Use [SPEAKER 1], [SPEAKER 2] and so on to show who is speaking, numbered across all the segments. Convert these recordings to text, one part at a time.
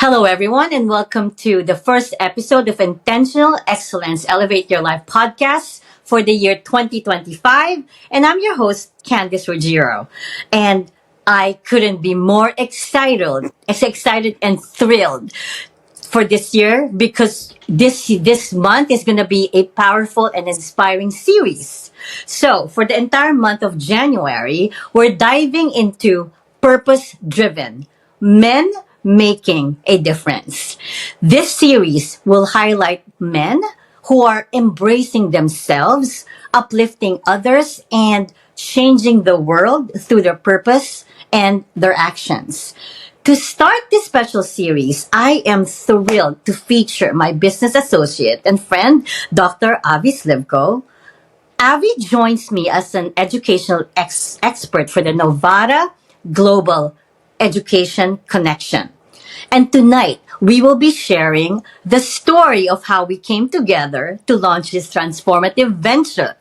[SPEAKER 1] Hello, everyone, and welcome to the first episode of Intentional Excellence Elevate Your Life podcast for the year 2025. And I'm your host, Candice Ruggiero. And I couldn't be more excited and thrilled for this year because this month is going to be a powerful and inspiring series. So, for the entire month of January, we're diving into purpose driven men making a difference. This series will highlight men who are embracing themselves, uplifting others, and changing the world through their purpose and their actions. To start this special series, I am thrilled to feature my business associate and friend, Dr. Avi Slivko. Avi joins me as an educational expert for the KNOWVATA Global Education Connection. And tonight, we will be sharing the story of how we came together to launch this transformative venture.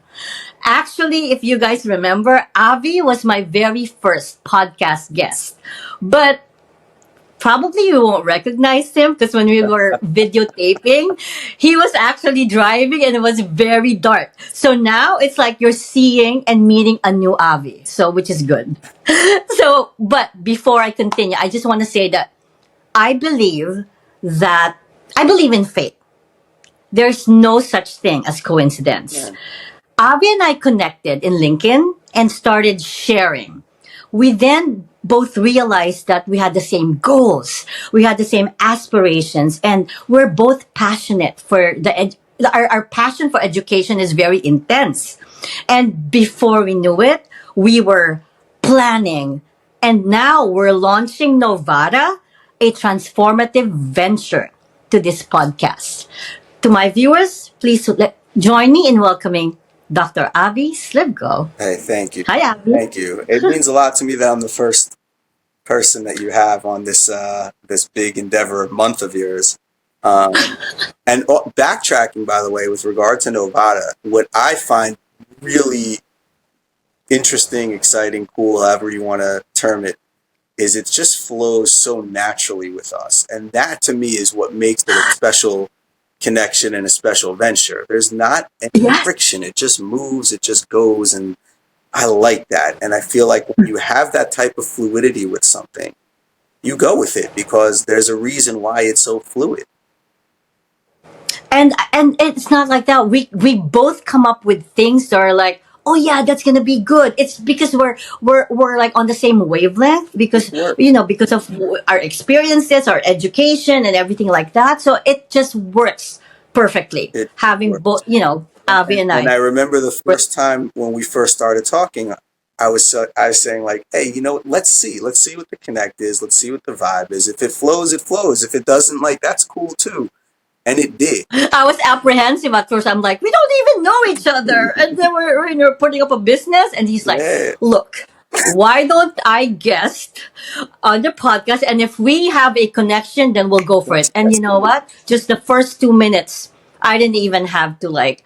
[SPEAKER 1] Actually, if you guys remember, Avi was my very first podcast guest. But probably you won't recognize him because when we were videotaping, he was actually driving and it was very dark. So now it's like you're seeing and meeting a new Avi, so which is good. But before I continue, I just want to say that I believe I believe in fate. There's no such thing as coincidence.
[SPEAKER 2] Yeah.
[SPEAKER 1] Avi and I connected in LinkedIn and started sharing. We then both realized that we had the same goals, we had the same aspirations, and we're both passionate for our passion for education is very intense. And before we knew it, we were planning, and now we're launching KNOWVATA, a transformative venture to this podcast. To my viewers, please join me in welcoming Dr. Avi Slivko.
[SPEAKER 2] Hey, thank you.
[SPEAKER 1] Hi, Avi.
[SPEAKER 2] Thank you. It means a lot to me that I'm the first person that you have on this big endeavor month of yours. Um, and backtracking, by the way, with regard to KNOWVATA, what I find really interesting, exciting, cool, however you want to term it, is it just flows so naturally with us. And that to me is what makes it a special connection and a special venture. There's not any
[SPEAKER 1] Yes.
[SPEAKER 2] friction. It just moves, it just goes. And I like that. And I feel like when you have that type of fluidity with something, you go with it because there's a reason why it's so fluid.
[SPEAKER 1] And it's not like that. We both come up with things that are like, oh yeah, that's gonna be good. It's because we're like on the same wavelength because
[SPEAKER 2] Work.
[SPEAKER 1] because of our experiences, our education, and everything like that. So it just works perfectly.
[SPEAKER 2] It
[SPEAKER 1] Having
[SPEAKER 2] works.
[SPEAKER 1] both, Avi and
[SPEAKER 2] And I
[SPEAKER 1] I.
[SPEAKER 2] remember the first time when we first started talking, I was saying like, hey, let's see what the connect is. Let's see what the vibe is. If it flows, it flows. If it doesn't, like, that's cool too. And it did.
[SPEAKER 1] I was apprehensive at first. I'm like, we don't even know each other, and then we're putting up a business, and he's like,
[SPEAKER 2] Yeah.
[SPEAKER 1] look. Why don't I guest on the podcast? And if we have a connection, then we'll go for it. And you know what? Just the first 2 minutes, I didn't even have to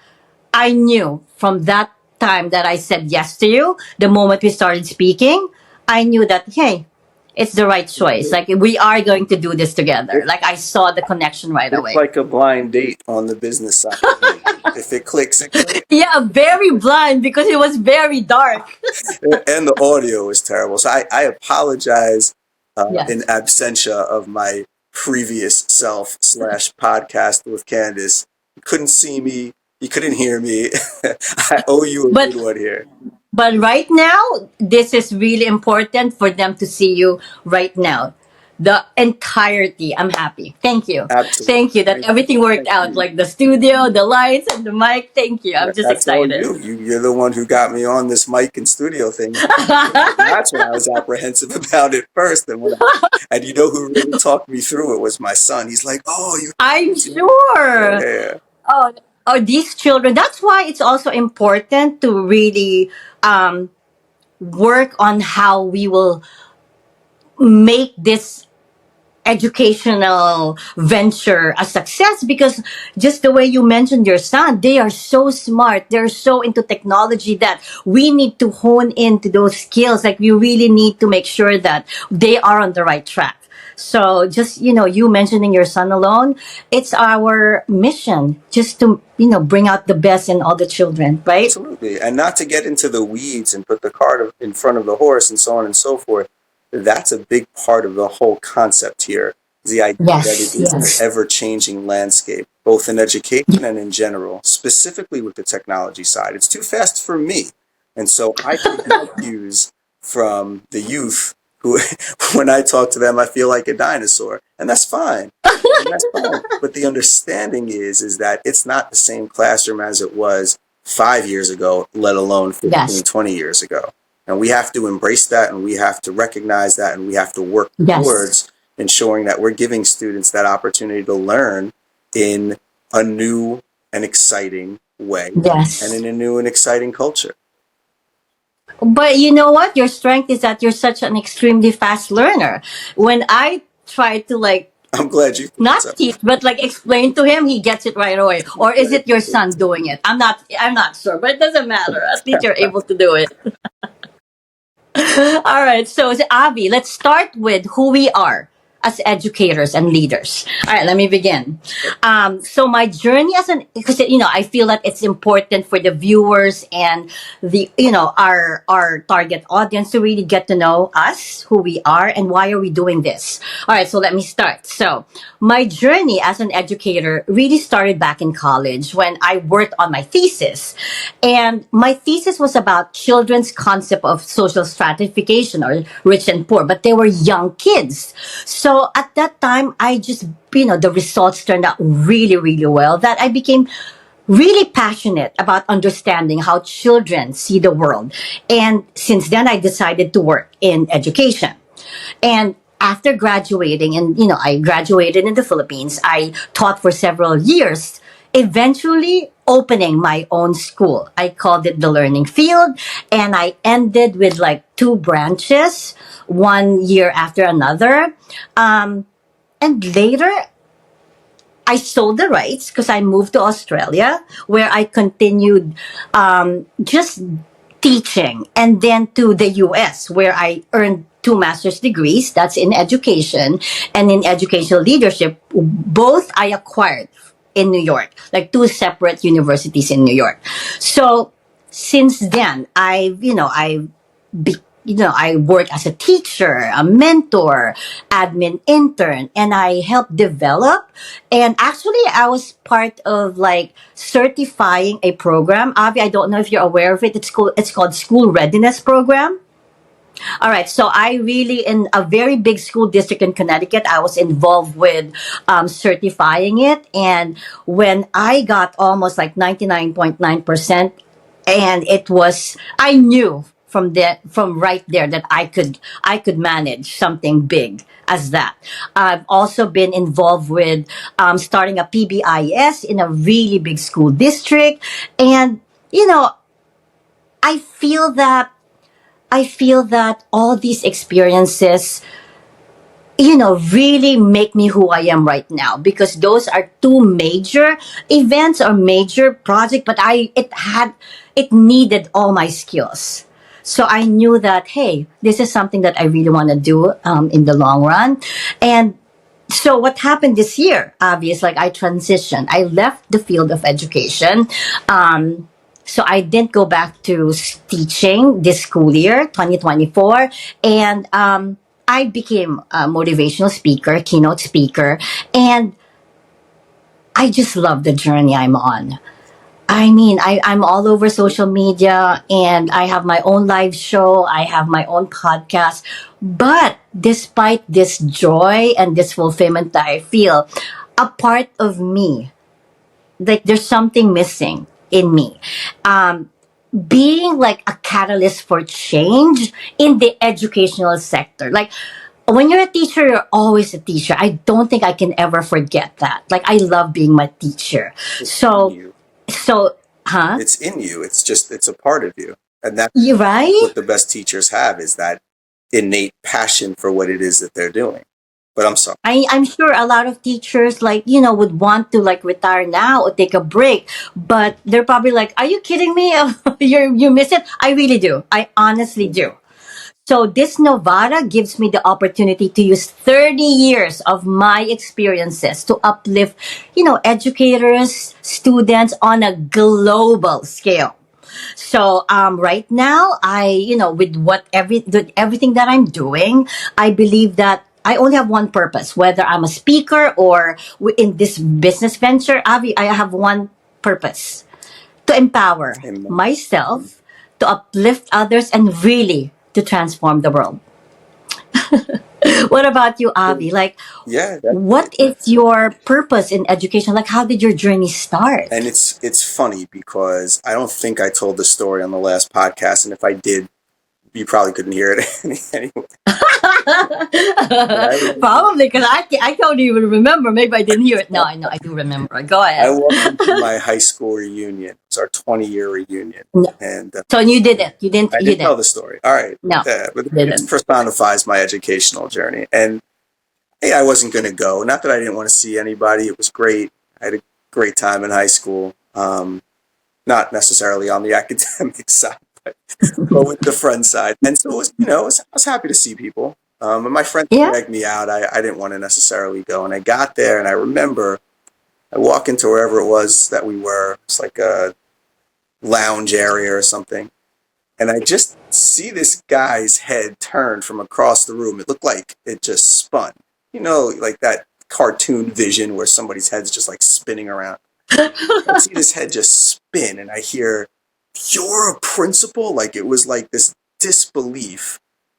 [SPEAKER 1] I knew from that time that I said yes to you, the moment we started speaking, I knew that, hey, it's the right choice. Like, we are going to do this together. Like, I saw the connection right
[SPEAKER 2] It's
[SPEAKER 1] away.
[SPEAKER 2] like a blind date on the business side. If it clicks, it clicks.
[SPEAKER 1] Yeah, very blind because it was very dark.
[SPEAKER 2] And the audio is terrible. So I apologize
[SPEAKER 1] Yes.
[SPEAKER 2] in absentia of my previous self / podcast with Candice. You couldn't see me. You couldn't hear me. I owe you a
[SPEAKER 1] But
[SPEAKER 2] good one here.
[SPEAKER 1] But right now, this is really important for them to see you right now. The entirety. I'm happy. Thank you.
[SPEAKER 2] Absolutely.
[SPEAKER 1] Thank you that
[SPEAKER 2] Thank
[SPEAKER 1] everything worked
[SPEAKER 2] thank
[SPEAKER 1] out,
[SPEAKER 2] you.
[SPEAKER 1] like the studio, the lights, and the mic. Thank you. I'm just
[SPEAKER 2] That's all
[SPEAKER 1] excited.
[SPEAKER 2] You're the one who got me on this mic and studio thing. That's what I was apprehensive about at first. And you know who really talked me through it was my son. He's like, "Oh,
[SPEAKER 1] I'm sure.
[SPEAKER 2] yeah,
[SPEAKER 1] Oh, these children. That's why it's also important to really work on how we will make this educational venture a success, because just the way you mentioned your son, they are so smart, they're so into technology that we need to hone into those skills. Like, we really need to make sure that they are on the right track. So just, you mentioning your son alone, it's our mission just to, bring out the best in all the children, right?
[SPEAKER 2] Absolutely. And not to get into the weeds and put the cart in front of the horse and so on and so forth. That's a big part of the whole concept here. The idea that it
[SPEAKER 1] Yes,
[SPEAKER 2] is an
[SPEAKER 1] yes,
[SPEAKER 2] ever changing landscape, both in education and in general, specifically with the technology side. It's too fast for me. And so I take my cues from the youth who, when I talk to them, I feel like a dinosaur. And that's fine. And that's fine. But the understanding is that it's not the same classroom as it was 5 years ago, let alone
[SPEAKER 1] yes,
[SPEAKER 2] 15, 20 years ago. And we have to embrace that and we have to recognize that and we have to work
[SPEAKER 1] yes,
[SPEAKER 2] towards ensuring that we're giving students that opportunity to learn in a new and exciting way and
[SPEAKER 1] yes.
[SPEAKER 2] in a new and exciting culture.
[SPEAKER 1] But you know what? Your strength is that you're such an extremely fast learner. When I try to like
[SPEAKER 2] I'm glad you think
[SPEAKER 1] not
[SPEAKER 2] so.
[SPEAKER 1] teach, but like explain to him, he gets it right away.
[SPEAKER 2] I'm
[SPEAKER 1] Or is
[SPEAKER 2] glad
[SPEAKER 1] it
[SPEAKER 2] you
[SPEAKER 1] your
[SPEAKER 2] think
[SPEAKER 1] son
[SPEAKER 2] so.
[SPEAKER 1] doing it? I'm not sure, but it doesn't matter. At least you're able to do it. All right. So, Avi, let's start with who we are as educators and leaders. All right. Let me begin. So, my journey as because I feel that it's important for the viewers and the our target audience to really get to know us, who we are, and why are we doing this. All right. So, let me start. So, my journey as an educator really started back in college when I worked on my thesis. And my thesis was about children's concept of social stratification or rich and poor, but they were young kids. So at that time, I just, the results turned out really, really well that I became really passionate about understanding how children see the world. And since then, I decided to work in education. And after graduating, and I graduated in the Philippines, I taught for several years, eventually opening my own school. I called it the Learning Field, and I ended with like two branches, one year after another. And later, I sold the rights because I moved to Australia, where I continued just teaching, and then to the US, where I earned two master's degrees. That's in education and in educational leadership. Both I acquired in New York, like two separate universities in New York. So since then, I work as a teacher, a mentor, admin intern, and I help develop. And actually, I was part of like certifying a program. Avi, I don't know if you're aware of it. It's called School Readiness Program. All right. So I really, in a very big school district in Connecticut, I was involved with certifying it. And when I got almost like 99.9%, and I knew from right there that I could manage something big as that. I've also been involved with starting a PBIS in a really big school district. And, you know, I feel that I feel that all these experiences, really make me who I am right now, because those are two major events or major project, but it needed all my skills. So I knew that, hey, this is something that I really want to do in the long run. And so what happened this year, obviously, like I transitioned. I left the field of education. So I didn't go back to teaching this school year, 2024. And I became a motivational speaker, keynote speaker. And I just love the journey I'm on. I mean, I'm all over social media and I have my own live show. I have my own podcast. But despite this joy and this fulfillment that I feel, a part of me, like there's something missing in me. Being like a catalyst for change in the educational sector. Like when you're a teacher, you're always a teacher. I don't think I can ever forget that. Like I love being my teacher.
[SPEAKER 2] It's in
[SPEAKER 1] So
[SPEAKER 2] you.
[SPEAKER 1] so, huh?
[SPEAKER 2] It's in you. It's a part of you. And that's
[SPEAKER 1] You right?
[SPEAKER 2] what the best teachers have is that innate passion for what it is that they're doing. But I'm sorry.
[SPEAKER 1] I'm sure a lot of teachers like, would want to like retire now or take a break, but they're probably like, are you kidding me? You miss it? I really do. I honestly do. So this Novara gives me the opportunity to use 30 years of my experiences to uplift, educators, students on a global scale. So right now, with everything that I'm doing, I believe that I only have one purpose. Whether I'm a speaker or in this business venture, Avi, I have one purpose: to empower
[SPEAKER 2] And
[SPEAKER 1] myself, to uplift others, and really to transform the world. What about you, Avi? Like,
[SPEAKER 2] yeah,
[SPEAKER 1] what is your purpose in education? Like, how did your journey start?
[SPEAKER 2] and it's funny because I don't think I told the story on the last podcast, and if I did, you probably couldn't hear it anyway. But
[SPEAKER 1] Probably because I don't even remember. Maybe I didn't hear it. No, I know. I do remember. Go
[SPEAKER 2] I
[SPEAKER 1] ahead.
[SPEAKER 2] walked into my high school reunion. It's our 20-year reunion,
[SPEAKER 1] No.
[SPEAKER 2] and
[SPEAKER 1] So you did it. You didn't.
[SPEAKER 2] I
[SPEAKER 1] You
[SPEAKER 2] didn't tell
[SPEAKER 1] didn't.
[SPEAKER 2] the story. All right,
[SPEAKER 1] No,
[SPEAKER 2] but it
[SPEAKER 1] didn't.
[SPEAKER 2] personifies my educational journey, and hey, I wasn't going to go. Not that I didn't want to see anybody. It was great. I had a great time in high school. Not necessarily on the academic side, but with the friend side. And so it was, I was happy to see people. And my friends
[SPEAKER 1] Yeah.
[SPEAKER 2] dragged me out. I didn't want to necessarily go. And I got there, and I remember I walk into wherever it was that we were. It's like a lounge area or something. And I just see this guy's head turn from across the room. It looked like it just spun. Like that cartoon vision where somebody's head's just like spinning around. I see this head just spin, and I hear, "You're a principal?" Like it was like this disbelief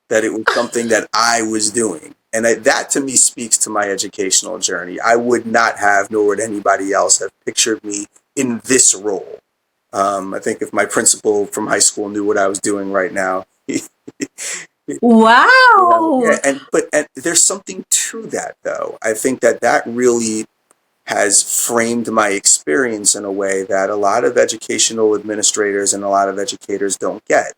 [SPEAKER 2] that it was something that I was doing. And that to me speaks to my educational journey. I would not have, nor would anybody else have pictured me in this role. I think if my principal from high school knew what I was doing right now,
[SPEAKER 1] Wow.
[SPEAKER 2] and there's something to that though. I think that really has framed my experience in a way that a lot of educational administrators and a lot of educators don't get,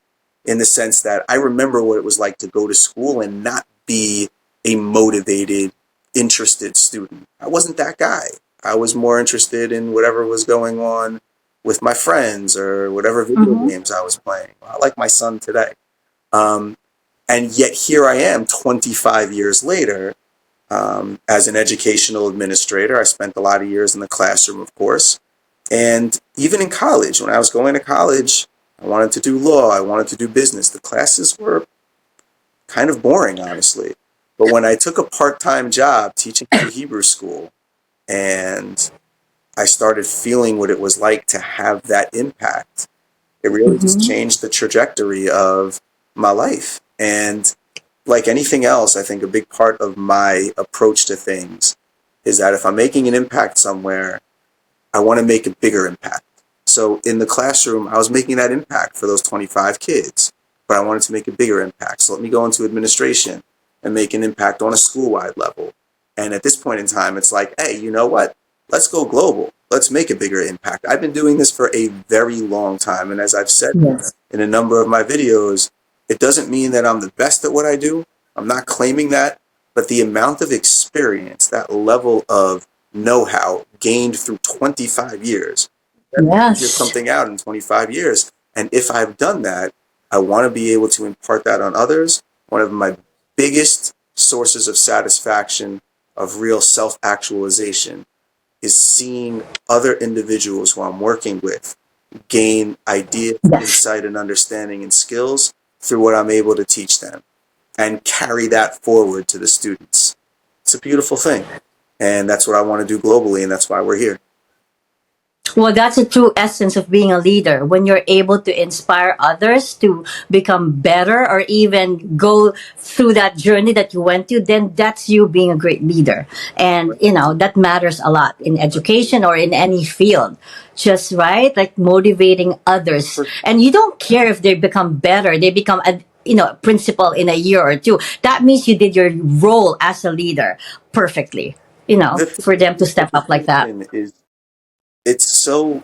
[SPEAKER 2] in the sense that I remember what it was like to go to school and not be a motivated, interested student. I wasn't that guy. I was more interested in whatever was going on with my friends or whatever video
[SPEAKER 1] Mm-hmm.
[SPEAKER 2] games I was playing. I like my son today. Um, and yet here I am 25 years later, as an educational administrator. I spent a lot of years in the classroom, of course. And even in college, when I was going to college, I wanted to do law, I wanted to do business. The classes were kind of boring, honestly. But when I took a part time job teaching at a Hebrew school, and I started feeling what it was like to have that impact, it really just
[SPEAKER 1] Mm-hmm.
[SPEAKER 2] changed the trajectory of my life. And like anything else, I think a big part of my approach to things is that if I'm making an impact somewhere, I want to make a bigger impact. So in the classroom, I was making that impact for those 25 kids, but I wanted to make a bigger impact. So let me go into administration and make an impact on a school-wide level. And at this point in time, it's like, hey, you know what? Let's go global. Let's make a bigger impact. I've been doing this for a very long time. And as I've said
[SPEAKER 1] Yes.
[SPEAKER 2] in a number of my videos, it doesn't mean that I'm the best at what I do. I'm not claiming that, but the amount of experience, that level of know-how gained through 25 years, figure
[SPEAKER 1] Yes.
[SPEAKER 2] something out in 25 years. And if I've done that, I want to be able to impart that on others. One of my biggest sources of satisfaction, of real self-actualization, is seeing other individuals who I'm working with gain ideas,
[SPEAKER 1] Yes.
[SPEAKER 2] insight, and understanding and skills through what I'm able to teach them and carry that forward to the students. It's a beautiful thing. And that's what I want to do globally, and that's why we're here.
[SPEAKER 1] Well, that's a true essence of being a leader. When you're able to inspire others to become better or even go through that journey that you went to, then that's you being a great leader. And, that matters a lot in education or in any field. Just right, like motivating others. And you don't care if they become better, they become a principal in a year or two. That means you did your role as a leader perfectly,
[SPEAKER 2] The thing
[SPEAKER 1] for them to
[SPEAKER 2] with
[SPEAKER 1] step up like that.
[SPEAKER 2] education is it's so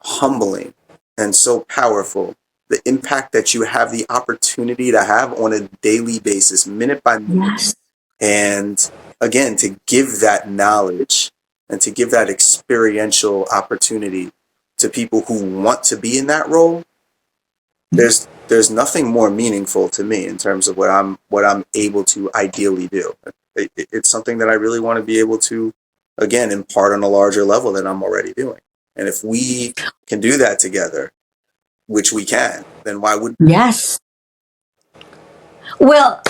[SPEAKER 2] humbling and so powerful. The impact that you have the opportunity to have on a daily basis, minute by minute.
[SPEAKER 1] Yes.
[SPEAKER 2] And again, to give that knowledge and to give that experiential opportunity to people who want to be in that role, there's there's nothing more meaningful to me in terms of what I'm able to ideally do. It's something that I really want to be able to, again, impart on a larger level than I'm already doing. And if we can do that together, which we can, then why would
[SPEAKER 1] Yes. Well,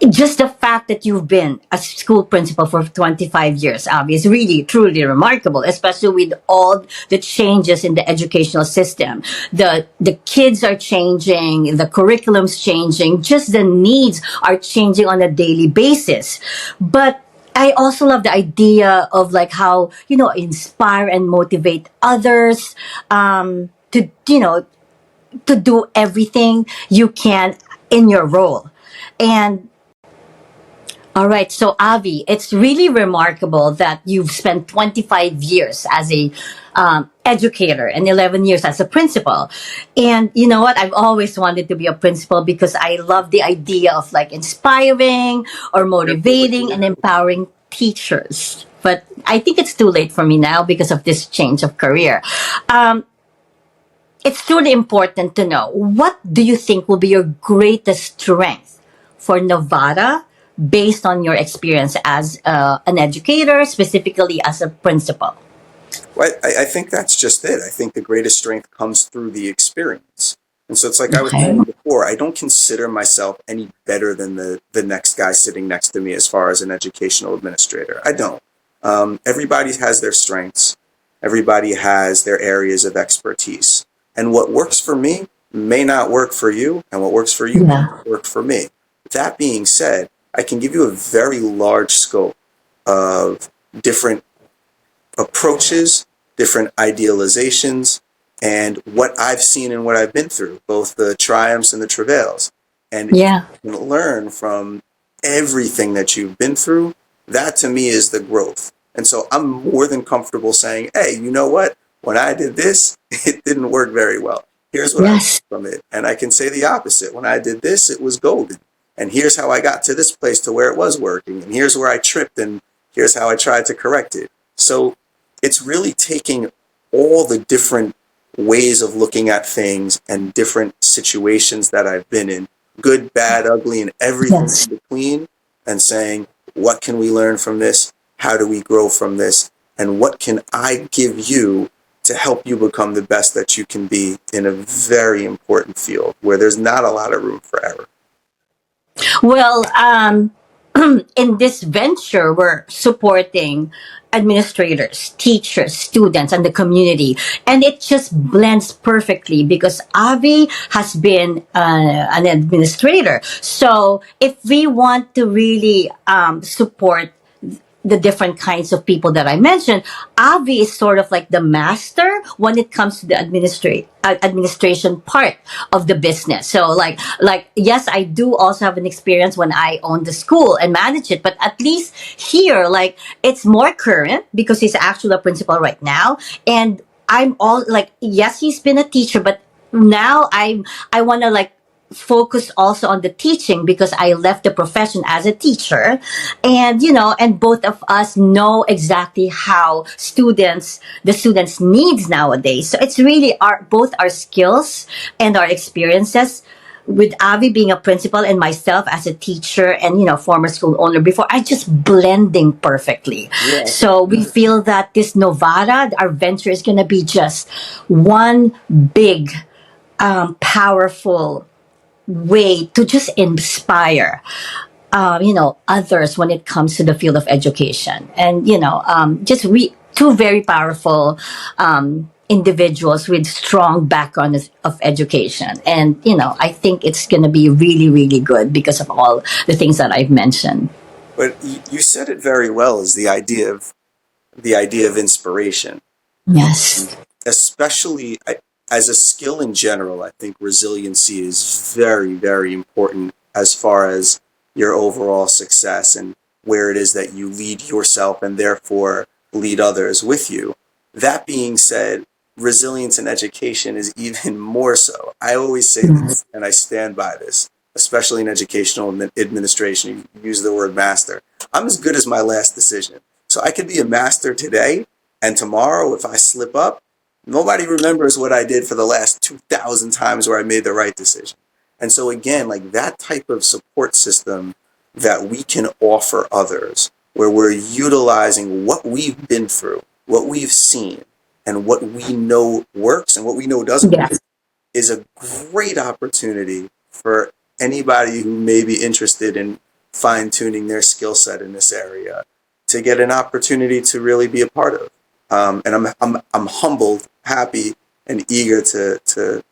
[SPEAKER 1] just the fact that you've been a school principal for 25 years, Abby, is really, truly remarkable, especially with all the changes in the educational system. The kids are changing, the curriculum's changing, just the needs are changing on a daily basis. But I also love the idea of like how, inspire and motivate others, to do everything you can in your role. And all right, so Avi, it's really remarkable that you've spent 25 years as a educator and 11 years as a principal. And you know what? I've always wanted to be a principal because I love the idea of like inspiring or motivating and empowering teachers. But I think it's too late for me now because of this change of career. Um, it's truly important to know, what do you think will be your greatest strength for Nevada based on your experience as an educator, specifically as a principal?
[SPEAKER 2] Well, I think that's just it. I think the greatest strength comes through the experience. And so it's like I was
[SPEAKER 1] Okay.
[SPEAKER 2] saying before, I don't consider myself any better than the next guy sitting next to me as far as an educational administrator. I don't. Everybody has their strengths. Everybody has their areas of expertise. And what works for me may not work for you, and what works for you may
[SPEAKER 1] Yeah.
[SPEAKER 2] not work for me. That being said, I can give you a very large scope of different approaches, different idealizations, and what I've seen and what I've been through, both the triumphs and the travails. And if
[SPEAKER 1] Yeah.
[SPEAKER 2] you can learn from everything that you've been through, that to me is the growth. And so I'm more than comfortable saying, hey, you know what? When I did this, it didn't work very well. Here's what I learned
[SPEAKER 1] Yes.
[SPEAKER 2] from it. And I can say the opposite. When I did this, it was golden. And here's how I got to this place to where it was working. And here's where I tripped. And here's how I tried to correct it. So it's really taking all the different ways of looking at things and different situations that I've been in, good, bad, ugly, and everything
[SPEAKER 1] Yes.
[SPEAKER 2] in between, and saying, what can we learn from this? How do we grow from this? And what can I give you to help you become the best that you can be in a very important field where there's not a lot of room for error?
[SPEAKER 1] Well, in this venture, we're supporting administrators, teachers, students, and the community. And it just blends perfectly because Avi has been an administrator. So if we want to really support the different kinds of people that I mentioned, Avi is sort of like the master when it comes to the administration part of the business. So yes, I do also have an experience when I owned the school and manage it, but at least here, like, it's more current because he's actually a principal right now. And I'm all like, yes, he's been a teacher, but now I want to like focus also on the teaching because I left the profession as a teacher. And and both of us know exactly how the students needs nowadays. So it's really our both our skills and our experiences, with Avi being a principal and myself as a teacher and former school owner before, are just blending perfectly.
[SPEAKER 2] Yeah.
[SPEAKER 1] So we feel that this Novara, our venture, is going to be just one big powerful way to just inspire others when it comes to the field of education. And two very powerful individuals with strong background of education. And I think it's going to be really, really good because of all the things that I've mentioned.
[SPEAKER 2] But you said it very well, is the idea of inspiration.
[SPEAKER 1] Yes.
[SPEAKER 2] Especially as a skill in general, I think resiliency is very, very important as far as your overall success and where it is that you lead yourself and therefore lead others with you. That being said, resilience in education is even more so. I always say
[SPEAKER 1] Mhm.
[SPEAKER 2] this, and I stand by this, especially in educational administration. You use the word master. I'm as good as my last decision. So I could be a master today, and tomorrow, if I slip up, nobody remembers what I did for the last 2,000 times where I made the right decision. And so again, like that type of support system that we can offer others, where we're utilizing what we've been through, what we've seen, and what we know works and what we know doesn't work,
[SPEAKER 1] Yes.
[SPEAKER 2] is a great opportunity for anybody who may be interested in fine tuning their skill set in this area to get an opportunity to really be a part of. And I'm humbled, happy, and eager to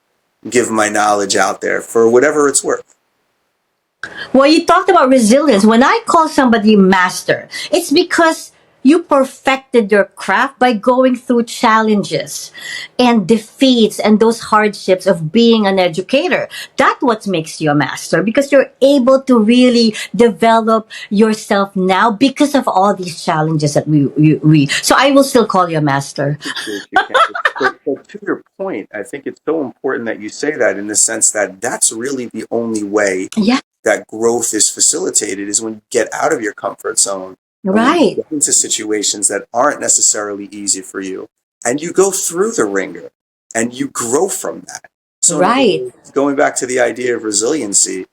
[SPEAKER 2] give my knowledge out there for whatever it's worth.
[SPEAKER 1] Well, you talked about resilience. When I call somebody master, it's because you perfected your craft by going through challenges and defeats and those hardships of being an educator. That's what makes you a master, because you're able to really develop yourself now because of all these challenges that we. So I will still call you a master.
[SPEAKER 2] Appreciate you, Candace. But to your point, I think it's so important that you say that, in the sense that that's really the only way
[SPEAKER 1] Yeah,
[SPEAKER 2] that growth is facilitated, is when you get out of your comfort zone and when you
[SPEAKER 1] right,
[SPEAKER 2] get into situations that aren't necessarily easy for you, and you go through the ringer and you grow from that. So in other
[SPEAKER 1] right.
[SPEAKER 2] words, going back to the idea of resiliency,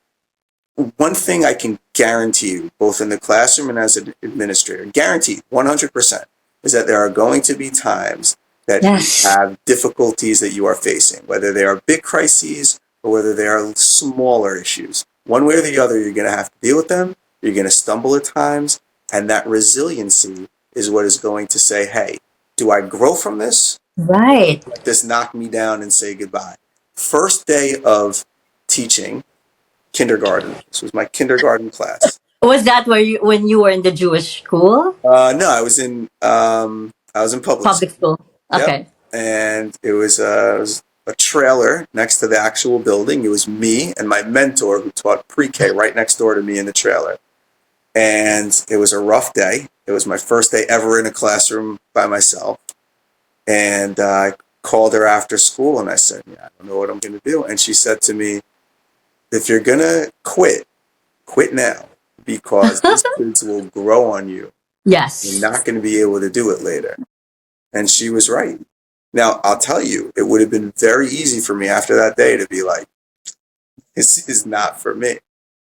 [SPEAKER 2] one thing I can guarantee you, both in the classroom and as an administrator, guarantee 100%, is that there are going to be times that you
[SPEAKER 1] Yes,
[SPEAKER 2] have difficulties that you are facing, whether they are big crises or whether they are smaller issues. One way or the other, you're going to have to deal with them. You're going to stumble at times. And that resiliency is what is going to say, hey, do I grow from this?
[SPEAKER 1] right.
[SPEAKER 2] Let this knock me down and say goodbye. First day of teaching kindergarten. This was my kindergarten class.
[SPEAKER 1] Was that where you when you were in the Jewish school,
[SPEAKER 2] No, I was in public
[SPEAKER 1] public
[SPEAKER 2] school.
[SPEAKER 1] school?
[SPEAKER 2] Yep,
[SPEAKER 1] Okay.
[SPEAKER 2] and it was a trailer next to the actual building. It was me and my mentor who taught pre-K right next door to me in the trailer. And it was a rough day. It was my first day ever in a classroom by myself. And I called her after school and I said, "Yeah, I don't know what I'm going to do." And she said to me, "If you're going to quit, quit now, because these kids will grow on you. You're
[SPEAKER 1] Yes.
[SPEAKER 2] not going to be able to do it later." And she was right. Now, I'll tell you, it would have been very easy for me after that day to be like, this is not for me.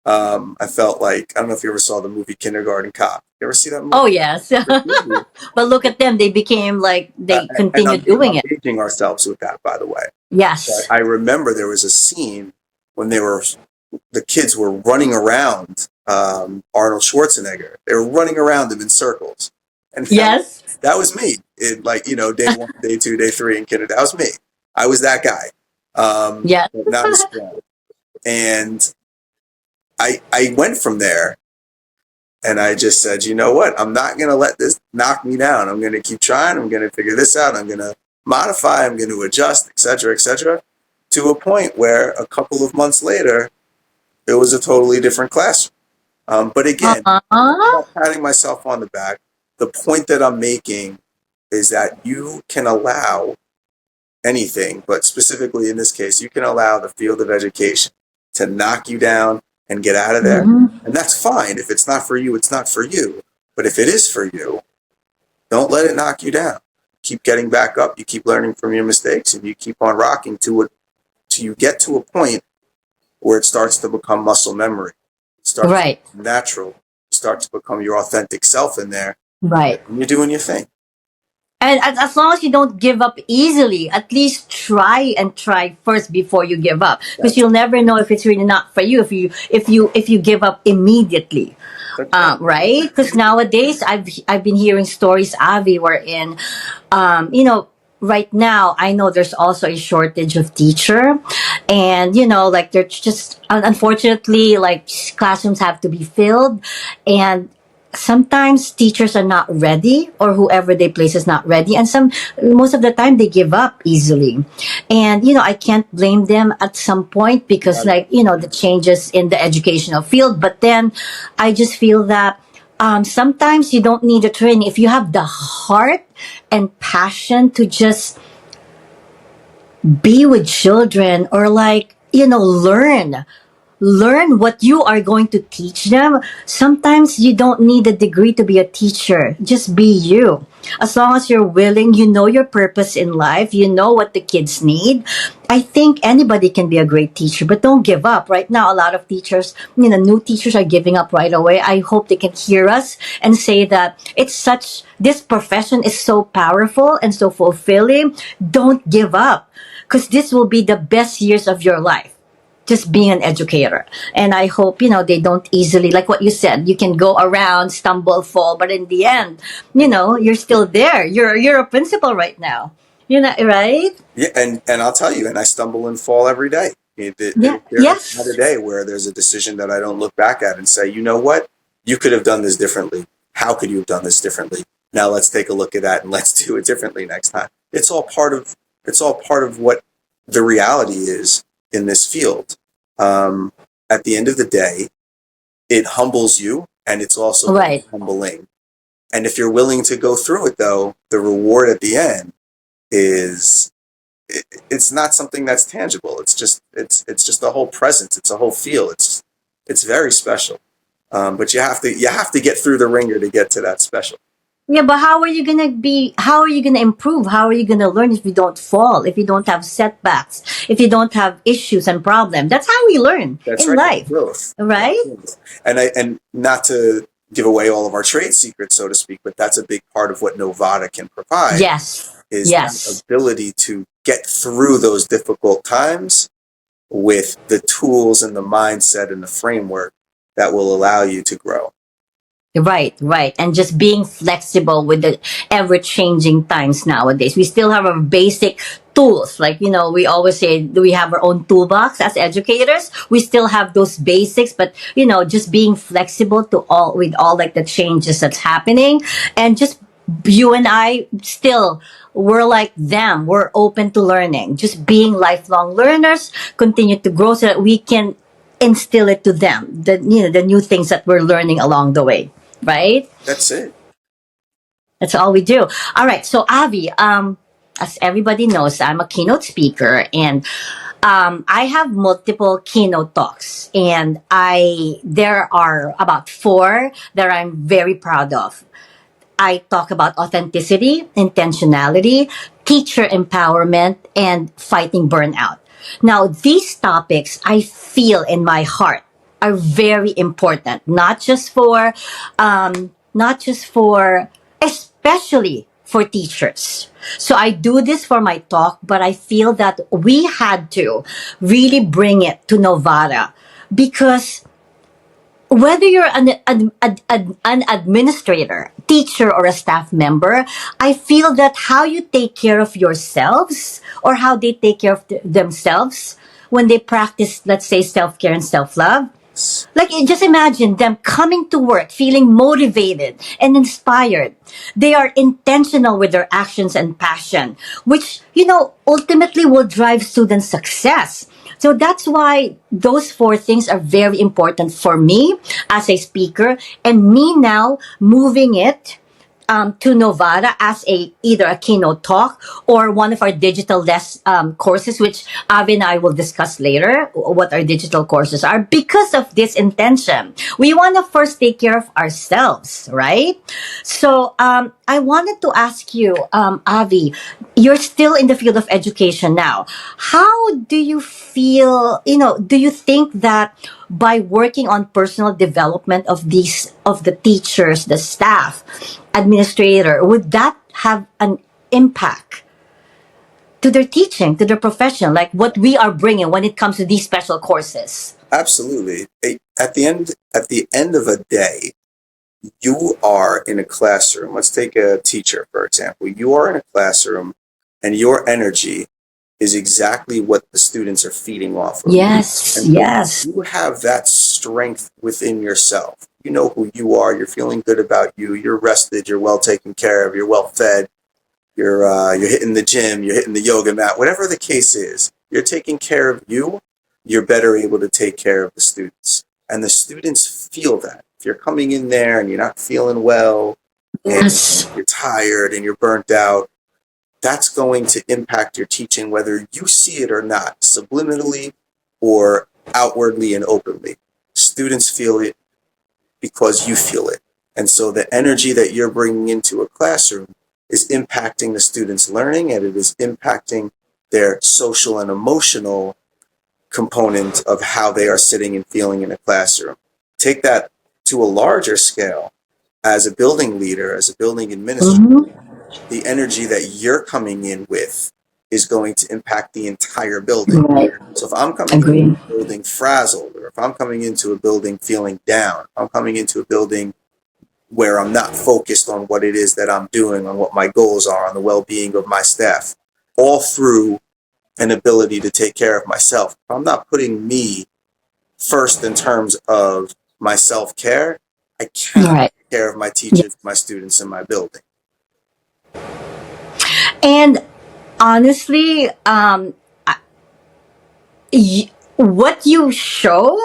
[SPEAKER 2] I felt like, I don't know if you ever saw the movie Kindergarten Cop. You ever see that
[SPEAKER 1] Oh
[SPEAKER 2] movie?
[SPEAKER 1] yes.
[SPEAKER 2] Great movie.
[SPEAKER 1] But look at them. They became like
[SPEAKER 2] Uh,
[SPEAKER 1] they
[SPEAKER 2] and
[SPEAKER 1] continued doing
[SPEAKER 2] I'm
[SPEAKER 1] it.
[SPEAKER 2] aging ourselves with that, by the way. But
[SPEAKER 1] Yes.
[SPEAKER 2] I remember there was a scene when the kids were running around Arnold Schwarzenegger. They were running around him in circles. And
[SPEAKER 1] Yes.
[SPEAKER 2] that was me. It, like, day one, day two, day three in kindergarten. That was me. I was that guy.
[SPEAKER 1] Yes.
[SPEAKER 2] But not as strong. And I went from there and I just said, you know what? I'm not going to let this knock me down. I'm going to keep trying. I'm going to figure this out. I'm going to modify. I'm going to adjust, et cetera, to a point where a couple of months later, it was a totally different classroom. But again, I'm
[SPEAKER 1] Uh-huh.
[SPEAKER 2] not patting myself on the back. The point that I'm making is that you can allow anything, but specifically in this case, you can allow the field of education to knock you down and get out of there.
[SPEAKER 1] Mhm.
[SPEAKER 2] And that's fine. If it's not for you, it's not for you. But if it is for you, don't let it knock you down. Keep getting back up. You keep learning from your mistakes, and you keep on rocking till you get to a point where it starts to become muscle memory. It starts to
[SPEAKER 1] Right.
[SPEAKER 2] become natural. You start to become your authentic self in there,
[SPEAKER 1] Right.
[SPEAKER 2] and you're doing your thing.
[SPEAKER 1] And as long as you don't give up easily, at least try and try first before you give up, because
[SPEAKER 2] That's
[SPEAKER 1] you'll never know if it's really not for you if you give up immediately.
[SPEAKER 2] that's right.
[SPEAKER 1] Right? Because nowadays I've been hearing stories, Avi, wherein, right now I know there's also a shortage of teacher, and like they're just unfortunately like classrooms have to be filled, and sometimes teachers are not ready or whoever they place is not ready, and most of the time they give up easily, and I can't blame them at some point because
[SPEAKER 2] Not at
[SPEAKER 1] like
[SPEAKER 2] all.
[SPEAKER 1] the changes in the educational field, but then I just feel that sometimes you don't need a training if you have the heart and passion to just be with children or like learn. learn what you are going to teach them. Sometimes you don't need a degree to be a teacher. Just be you. As long as you're willing, you know your purpose in life, you know what the kids need. I think anybody can be a great teacher, but don't give up. Right now, a lot of teachers, new teachers are giving up right away. I hope they can hear us and say that this profession is so powerful and so fulfilling. Don't give up, because this will be the best years of your life, just being an educator. And I hope, they don't easily, like what you said, you can go around, stumble, fall, but in the end, you're still there. You're a principal right now. Right?
[SPEAKER 2] Yeah, and I'll tell you, and I stumble and fall every day.
[SPEAKER 1] Yeah.
[SPEAKER 2] There's not a
[SPEAKER 1] Yes.
[SPEAKER 2] day where there's a decision that I don't look back at and say, you know what, you could have done this differently. How could you have done this differently? Now let's take a look at that and let's do it differently next time. It's all part of what the reality is in this field. Um, at the end of the day, it humbles you, and it's also
[SPEAKER 1] Right.
[SPEAKER 2] humbling. And if you're willing to go through it, though, the reward at the end is it's not something that's tangible. It's just a whole presence. It's a whole feel. It's very special. But you have to get through the ringer to get to that special.
[SPEAKER 1] Yeah, but how are you gonna improve? How are you gonna learn if you don't fall, if you don't have setbacks, if you don't have issues and problems? That's how we learn
[SPEAKER 2] That's
[SPEAKER 1] in
[SPEAKER 2] right. That's
[SPEAKER 1] life,
[SPEAKER 2] growth. That's
[SPEAKER 1] right?
[SPEAKER 2] growth. And not to give away all of our trade secrets, so to speak, but that's a big part of what Novata can provide
[SPEAKER 1] Yes.
[SPEAKER 2] is that
[SPEAKER 1] Yes.
[SPEAKER 2] ability to get through those difficult times with the tools and the mindset and the framework that will allow you to grow.
[SPEAKER 1] Right, right. And just being flexible with the ever changing times nowadays. We still have our basic tools. Like, we always say, do we have our own toolbox as educators? We still have those basics, but, just being flexible with all like the changes that's happening. And just you and I still, we're like them. We're open to learning. Just being lifelong learners, continue to grow so that we can instill it to them, the new things that we're learning along the way, right?
[SPEAKER 2] That's it.
[SPEAKER 1] That's all we do. All right. So Avi, as everybody knows, I'm a keynote speaker, and I have multiple keynote talks, and there are about four that I'm very proud of. I talk about authenticity, intentionality, teacher empowerment, and fighting burnout. Now, these topics I feel in my heart are very important, especially for teachers. So I do this for my talk, but I feel that we had to really bring it to Novara, because whether you're an administrator, teacher, or a staff member, I feel that how you take care of yourselves, or how they take care of themselves when they practice, let's say, self care and self love. Like, just imagine them coming to work feeling motivated and inspired. They are intentional with their actions and passion, which, ultimately will drive student success. So that's why those four things are very important for me as a speaker, and me now moving it to Novara as either a keynote talk or one of our digital courses, which Avi and I will discuss later what our digital courses are, because of this intention. We want to first take care of ourselves, right? So I wanted to ask you, Avi, you're still in the field of education now. How do you feel, do you think that by working on personal development of the teachers, the staff, administrator, would that have an impact to their teaching, to their profession, like what we are bringing when it comes to these special courses?
[SPEAKER 2] Absolutely. At the end of a day, you are in a classroom. Let's take a teacher, for example. You are in a classroom, and your energy is exactly what the students are feeding off of.
[SPEAKER 1] Yes,
[SPEAKER 2] And so
[SPEAKER 1] yes.
[SPEAKER 2] you have that strength within yourself. You know who you are. You're feeling good about you. You're rested. You're well taken care of. You're well fed. You're hitting the gym. You're hitting the yoga mat. Whatever the case is, you're taking care of you. You're better able to take care of the students, and the students feel that. If you're coming in there and you're not feeling well, and
[SPEAKER 1] Yes.
[SPEAKER 2] you're tired and you're burnt out, that's going to impact your teaching, whether you see it or not, subliminally or outwardly and openly. Students feel it because you feel it. And so the energy that you're bringing into a classroom is impacting the students' learning, and it is impacting their social and emotional component of how they are sitting and feeling in a classroom. Take that to a larger scale. As a building leader, as a building administrator,
[SPEAKER 1] Mm-hmm.
[SPEAKER 2] the energy that you're coming in with is going to impact the entire building.
[SPEAKER 1] Right.
[SPEAKER 2] So if I'm coming into
[SPEAKER 1] Agree.
[SPEAKER 2] a building frazzled, or if I'm coming into a building feeling down, if I'm coming into a building where I'm not focused on what it is that I'm doing, on what my goals are, on the well-being of my staff, all through an ability to take care of myself. If I'm not putting me first in terms of my self-care, I cannot
[SPEAKER 1] Right.
[SPEAKER 2] take care of my
[SPEAKER 1] Yeah.
[SPEAKER 2] teachers, my students, and my building.
[SPEAKER 1] And honestly, what you show,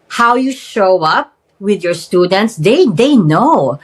[SPEAKER 1] how you show up with your students, they know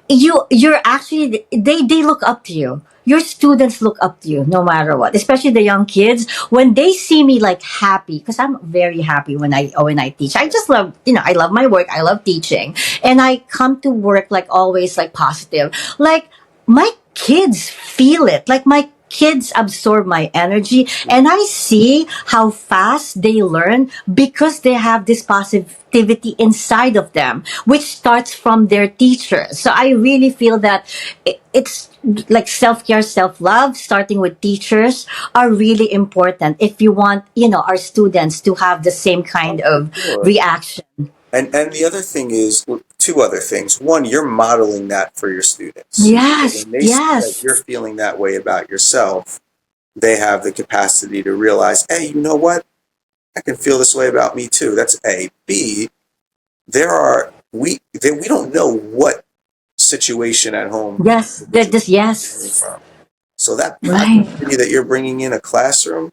[SPEAKER 1] you're actually, they look up to you. Your students look up to you no matter what, especially the young kids. When they see me like happy, because I'm very happy when I teach. I just love, I love my work, I love teaching, and I come to work like always like positive. Like my kids feel it, like my kids absorb my energy, and I see how fast they learn because they have this positivity inside of them, which starts from their teachers. So I really feel that it's like self-care, self-love, starting with teachers, are really important if you want, our students to have the same kind
[SPEAKER 2] Oh, for
[SPEAKER 1] of
[SPEAKER 2] sure.
[SPEAKER 1] reaction.
[SPEAKER 2] And the other thing is, well, two other things. One, you're modeling that for your students. So
[SPEAKER 1] Yes,
[SPEAKER 2] when they see that
[SPEAKER 1] yes.
[SPEAKER 2] you're feeling that way about yourself, they have the capacity to realize, hey, you know what? I can feel this way about me too. That's A. B. We don't know what situation at home
[SPEAKER 1] Yes, that
[SPEAKER 2] individuals
[SPEAKER 1] just
[SPEAKER 2] are coming
[SPEAKER 1] yes.
[SPEAKER 2] from. So that
[SPEAKER 1] Right.
[SPEAKER 2] positivity that you're bringing in a classroom,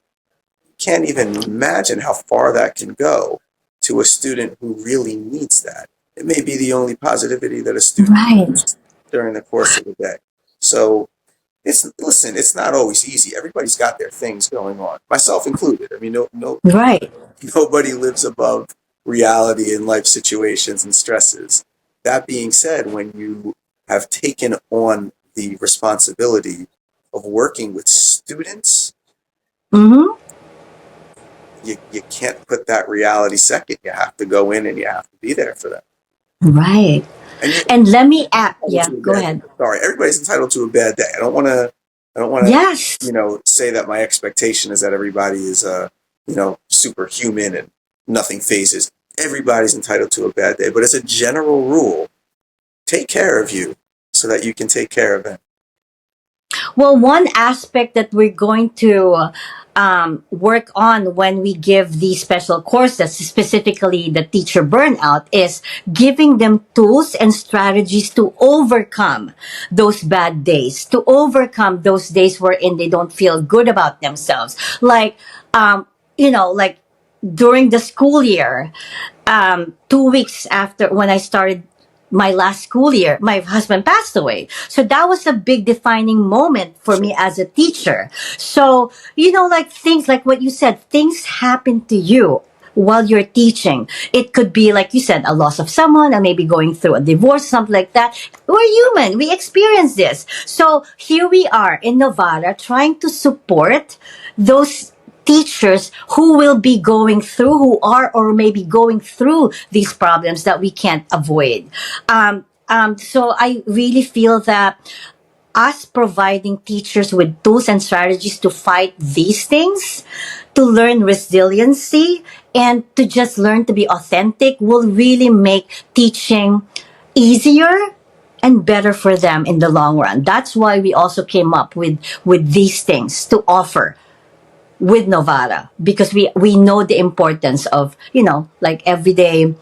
[SPEAKER 2] can't even imagine how far that can go to a student who really needs that. It may be the only positivity that a student
[SPEAKER 1] Right.
[SPEAKER 2] needs during the course of the day. So it's not always easy. Everybody's got their things going on, myself included. I mean,
[SPEAKER 1] Right.
[SPEAKER 2] nobody lives above reality in life situations and stresses. That being said, when you have taken on the responsibility of working with students,
[SPEAKER 1] Mm-hmm.
[SPEAKER 2] you can't put that reality second. You have to go in and you have to be there for them.
[SPEAKER 1] Right.
[SPEAKER 2] And you're
[SPEAKER 1] And let me add,
[SPEAKER 2] entitled
[SPEAKER 1] yeah,
[SPEAKER 2] to a
[SPEAKER 1] go
[SPEAKER 2] bad day.
[SPEAKER 1] ahead.
[SPEAKER 2] Sorry, everybody's entitled to a bad day. I don't want to,
[SPEAKER 1] Yes.
[SPEAKER 2] say that my expectation is that everybody is, superhuman and nothing phases. Everybody's entitled to a bad day, but as a general rule, take care of you so that you can take care of them.
[SPEAKER 1] Well, one aspect that we're going to work on when we give these special courses, specifically the teacher burnout, is giving them tools and strategies to overcome those bad days, to overcome those days wherein they don't feel good about themselves. Like, like during the school year, 2 weeks after when I started my last school year, my husband passed away. So that was a big defining moment for
[SPEAKER 2] Sure.
[SPEAKER 1] me as a teacher. So, like things like what you said, things happen to you while you're teaching. It could be, like you said, a loss of someone, or maybe going through a divorce, something like that. We're human. We experience this. So here we are in Nevada trying to support those teachers who will be going through, who are or maybe going through these problems that we can't avoid. So I really feel that us providing teachers with tools and strategies to fight these things, to learn resiliency, and to just learn to be authentic will really make teaching easier and better for them in the long run. That's why we also came up with these things to offer with Novara, because we know the importance of, like every day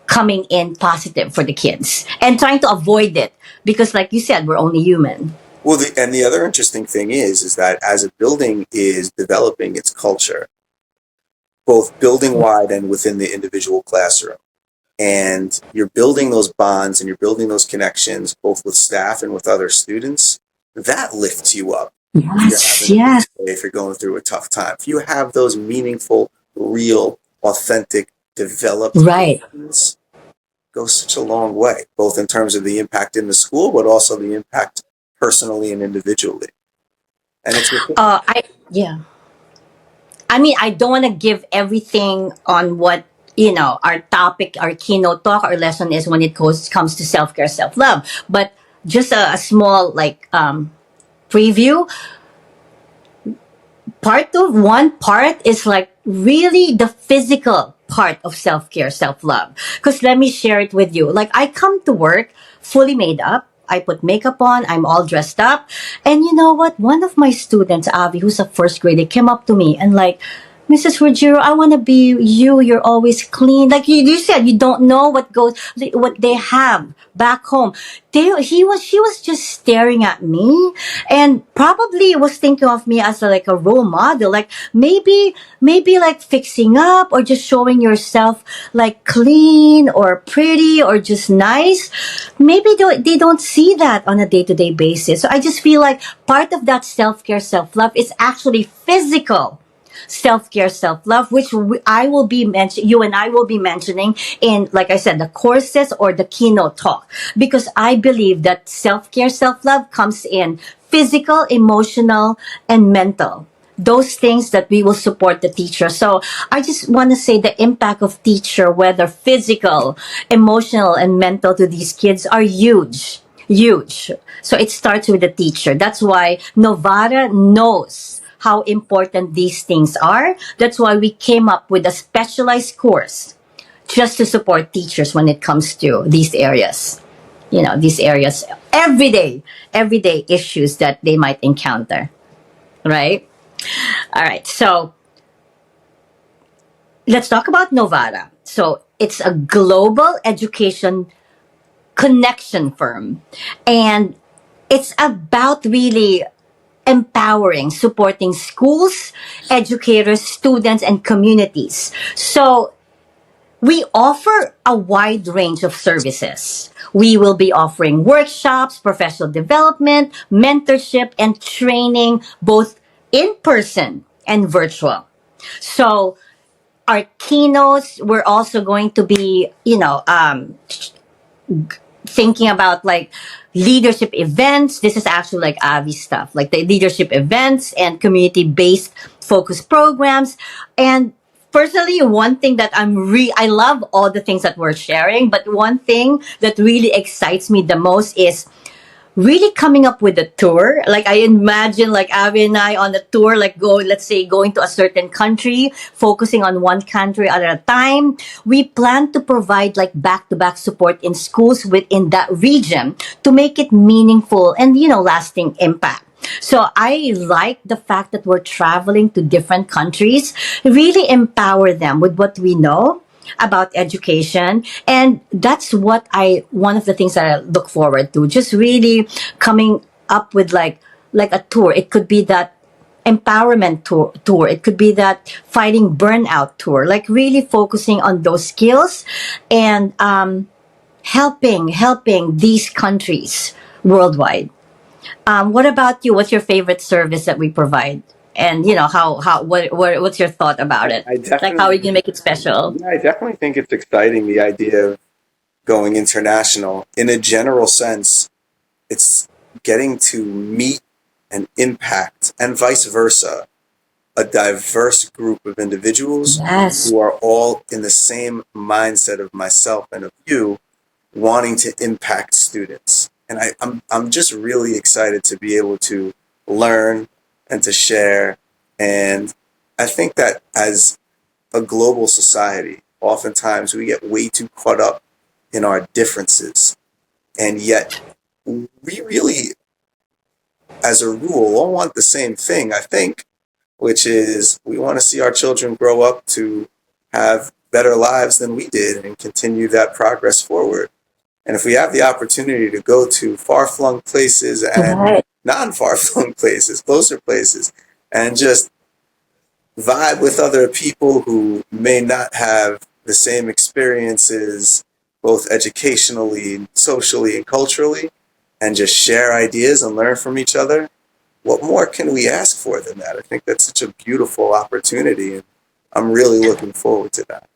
[SPEAKER 1] coming in positive for the kids and trying to avoid it, because like you said, we're only human.
[SPEAKER 2] Well, the other interesting thing is that as a building is developing its culture, both building wide and within the individual classroom, and you're building those bonds and you're building those connections both with staff and with other students, that lifts you up. If you're
[SPEAKER 1] Yes,
[SPEAKER 2] having a bad
[SPEAKER 1] yes.
[SPEAKER 2] day, if you're going through a tough time, if you have those meaningful, real authentic, developed
[SPEAKER 1] Right.
[SPEAKER 2] citizens goes such a long way, both in terms of the impact in the school, but also the impact personally and individually. And it's
[SPEAKER 1] I Yeah. I mean, I don't want to give everything on what our topic, our keynote talk, our lesson is when it comes to self care, self love. But just a small preview. One part is like really the physical part of self-care, self-love. Because let me share it with you. Like, I come to work fully made up. I put makeup on, I'm all dressed up. And you know what? One of my students, Avi, who's a first grader, came up to me and like, Mrs. Ruggiero, I want to be you. You're always clean. Like you said, you don't know what they have back home. She was just staring at me, and probably was thinking of me as like a role model. Like maybe like fixing up or just showing yourself like clean or pretty or just nice. Maybe they don't see that on a day to day basis. So I just feel like part of that self care, self love is actually physical self-care, self-love, which I will be you and I will be mentioning in, like I said, the courses or the keynote talk, because I believe that self-care, self-love comes in physical, emotional, and mental. Those things that we will support the teacher. So I just want to say the impact of teacher, whether physical, emotional, and mental, to these kids are huge. Huge. So it starts with the teacher. That's why KNOWVATA knows how important these things are. That's why we came up with a specialized course just to support teachers when it comes to these areas. These areas, everyday issues that they might encounter. Right? All right. So let's talk about KNOWVATA. So it's a global education connection firm. And it's about really empowering, supporting schools, educators, students, and communities. So we offer a wide range of services. We will be offering workshops, professional development, mentorship, and training, both in person and virtual. So our keynotes, we're also going to be, thinking about like leadership events. This is actually like Avi stuff, like the leadership events and community based focus programs. And personally, one thing that I love all the things that we're sharing, but one thing that really excites me the most is really coming up with a tour. Like I imagine like Avi and I on a tour, like let's say going to a certain country, focusing on one country at a time. We plan to provide like back to back support in schools within that region to make it meaningful and, lasting impact. So I like the fact that we're traveling to different countries, really empower them with what we know about education. And that's one of the things that I look forward to, just really coming up with like a tour. It could be that empowerment tour. It could be that fighting burnout tour, like really focusing on those skills and helping these countries worldwide. What about you? What's your favorite service that we provide? And how what's your thought about it?
[SPEAKER 2] I
[SPEAKER 1] Like how are you
[SPEAKER 2] definitely,
[SPEAKER 1] gonna make it special?
[SPEAKER 2] yeah, I definitely think it's exciting, the idea of going international. In a general sense, it's getting to meet and impact, and vice versa, a diverse group of individuals
[SPEAKER 1] Yes.
[SPEAKER 2] who are all in the same mindset of myself and of you, wanting to impact students. And I'm just really excited to be able to learn and to share. And I think that as a global society, oftentimes we get way too caught up in our differences. And yet, we really, as a rule, all want the same thing, I think, which is we want to see our children grow up to have better lives than we did and continue that progress forward. And if we have the opportunity to go to far flung places and
[SPEAKER 1] Right.
[SPEAKER 2] non far flung places, closer places, and just vibe with other people who may not have the same experiences, both educationally, socially, and culturally, and just share ideas and learn from each other, what more can we ask for than that? I think that's such a beautiful opportunity. I'm really looking forward to that.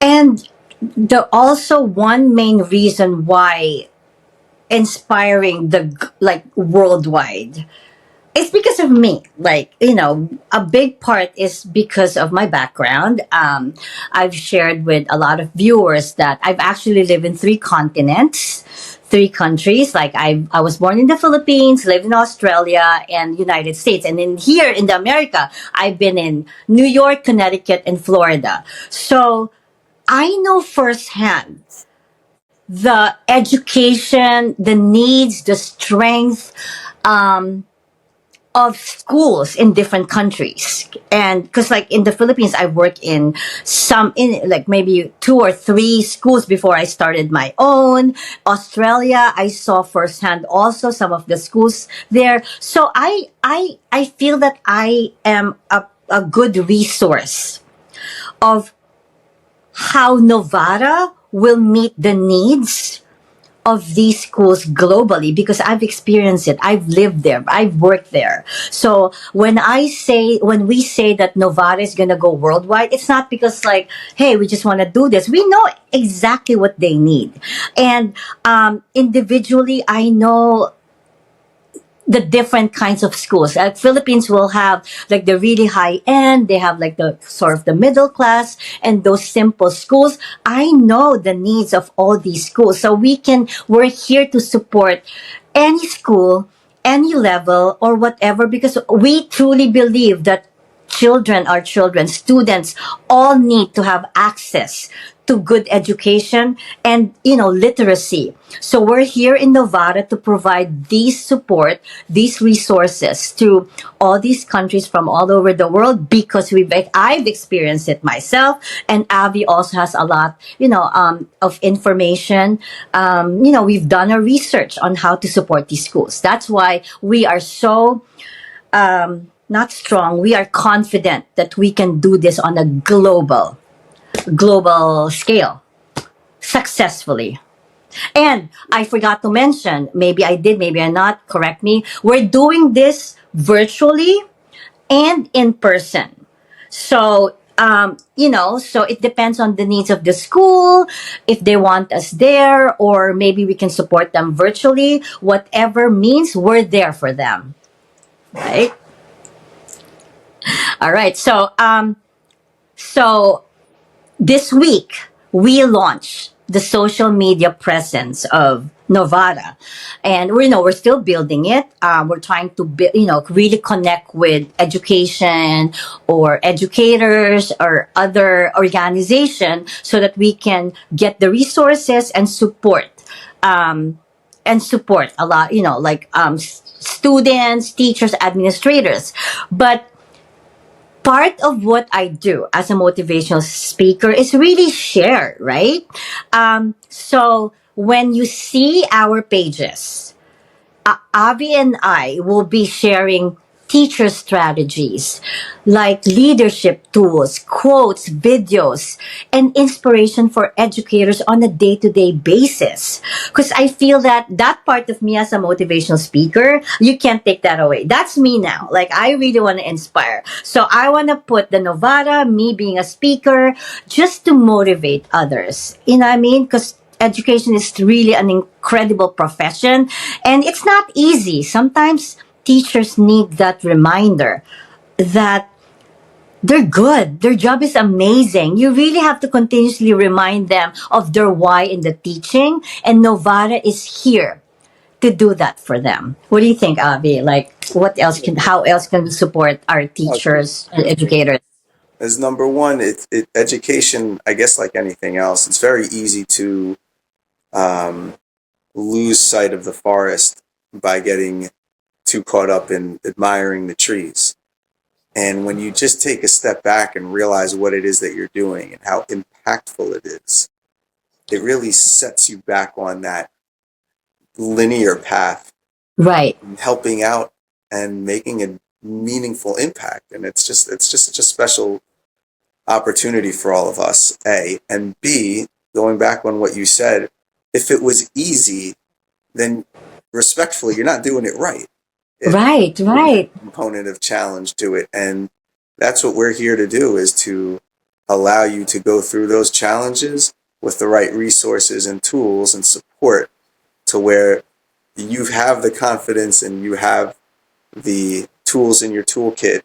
[SPEAKER 1] And the also one main reason why inspiring like worldwide, it's because of me. Like, a big part is because of my background. I've shared with a lot of viewers that I've actually lived in three continents, three countries. Like, I was born in the Philippines, lived in Australia and United States. And in here in the America, I've been in New York, Connecticut, and Florida. So I know firsthand the education, the needs, the strength, um, of schools in different countries. And because, like, in the Philippines, I worked in in like maybe two or three schools before I started my own. Australia, I saw firsthand also some of the schools there. So I feel that I am a good resource of how Novara will meet the needs of these schools globally, because I've experienced it. I've lived there. I've worked there. So when we say that Novara is going to go worldwide, it's not because, like, hey, we just want to do this. We know exactly what they need. And individually, I know the different kinds of schools. Philippines will have like the really high end. They have like the sort of the middle class and those simple schools. I know the needs of all these schools, so we're here to support any school, any level, or whatever, because we truly believe that children are children, students all need to have access to good education and literacy. So we're here in Novara to provide these support, these resources to all these countries from all over the world, because I've experienced it myself, and Avi also has a lot of information. We've done a research on how to support these schools. That's why we are so not strong. We are confident that we can do this on a global scale successfully. And I forgot to mention, maybe I did, maybe I not, correct me. We're doing this virtually and in person. So, so it depends on the needs of the school, if they want us there, or maybe we can support them virtually. Whatever means, we're there for them. Right? All right. So this week, we launched the social media presence of Novara, and we're still building it. We're trying to really connect with education or educators or other organization, so that we can get the resources and support. A lot, like students, teachers, administrators. But part of what I do as a motivational speaker is really share, right? So when you see our pages, Avi and I will be sharing teacher strategies like leadership tools, quotes, videos, and inspiration for educators on a day-to-day basis. Because I feel that that part of me as a motivational speaker, you can't take that away. That's me now. Like, I really want to inspire. So I want to put the Novara, me being a speaker, just to motivate others. You know what I mean? Because education is really an incredible profession, and it's not easy. Sometimes teachers need that reminder that they're good. Their job is amazing. You really have to continuously remind them of their why in the teaching, and Novara is here to do that for them. What do you think, Avi? Like, how else can we support our
[SPEAKER 2] Okay.
[SPEAKER 1] teachers and educators?
[SPEAKER 2] As number one, education, I guess, like anything else, it's very easy to um, lose sight of the forest by getting too caught up in admiring the trees. And when you just take a step back and realize what it is that you're doing and how impactful it is, it really sets you back on that linear path,
[SPEAKER 1] Right.
[SPEAKER 2] helping out and making a meaningful impact. And it's just such a special opportunity for all of us, A. And B, going back on what you said, if it was easy, then respectfully, you're not doing it right. It
[SPEAKER 1] Right.
[SPEAKER 2] has
[SPEAKER 1] Right.
[SPEAKER 2] a component of challenge to it. And that's what we're here to do, is to allow you to go through those challenges with the right resources and tools and support, to where you have the confidence and you have the tools in your toolkit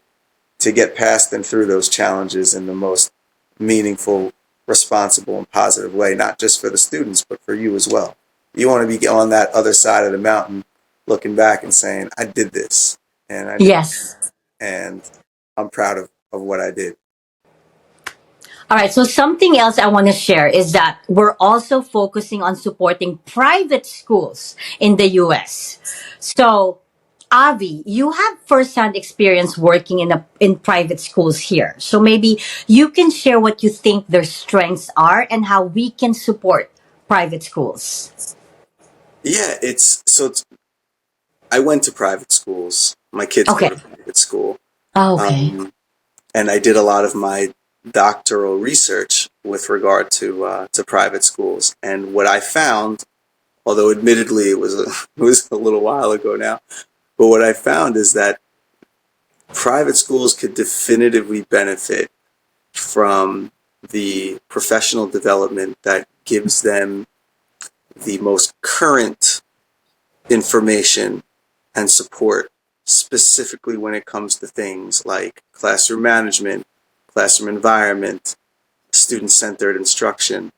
[SPEAKER 2] to get past and through those challenges in the most meaningful, responsible, and positive way, not just for the students, but for you as well. You want to be on that other side of the mountain looking back and saying, I did this, and I did,
[SPEAKER 1] Yes.
[SPEAKER 2] and I'm proud of what I did.
[SPEAKER 1] All right. So something else I want to share is that we're also focusing on supporting private schools in the US. So, Avi, you have firsthand experience working in private schools here. So maybe you can share what you think their strengths are and how we can support private schools.
[SPEAKER 2] Yeah, I went to private schools. My kids go
[SPEAKER 1] Okay.
[SPEAKER 2] to private school.
[SPEAKER 1] Oh, okay.
[SPEAKER 2] Um, and I did a lot of my doctoral research with regard to private schools. And what I found, although admittedly it was a little while ago now, but what I found is that private schools could definitively benefit from the professional development that gives them the most current information and support, specifically when it comes to things like classroom management, classroom environment, student-centered instruction,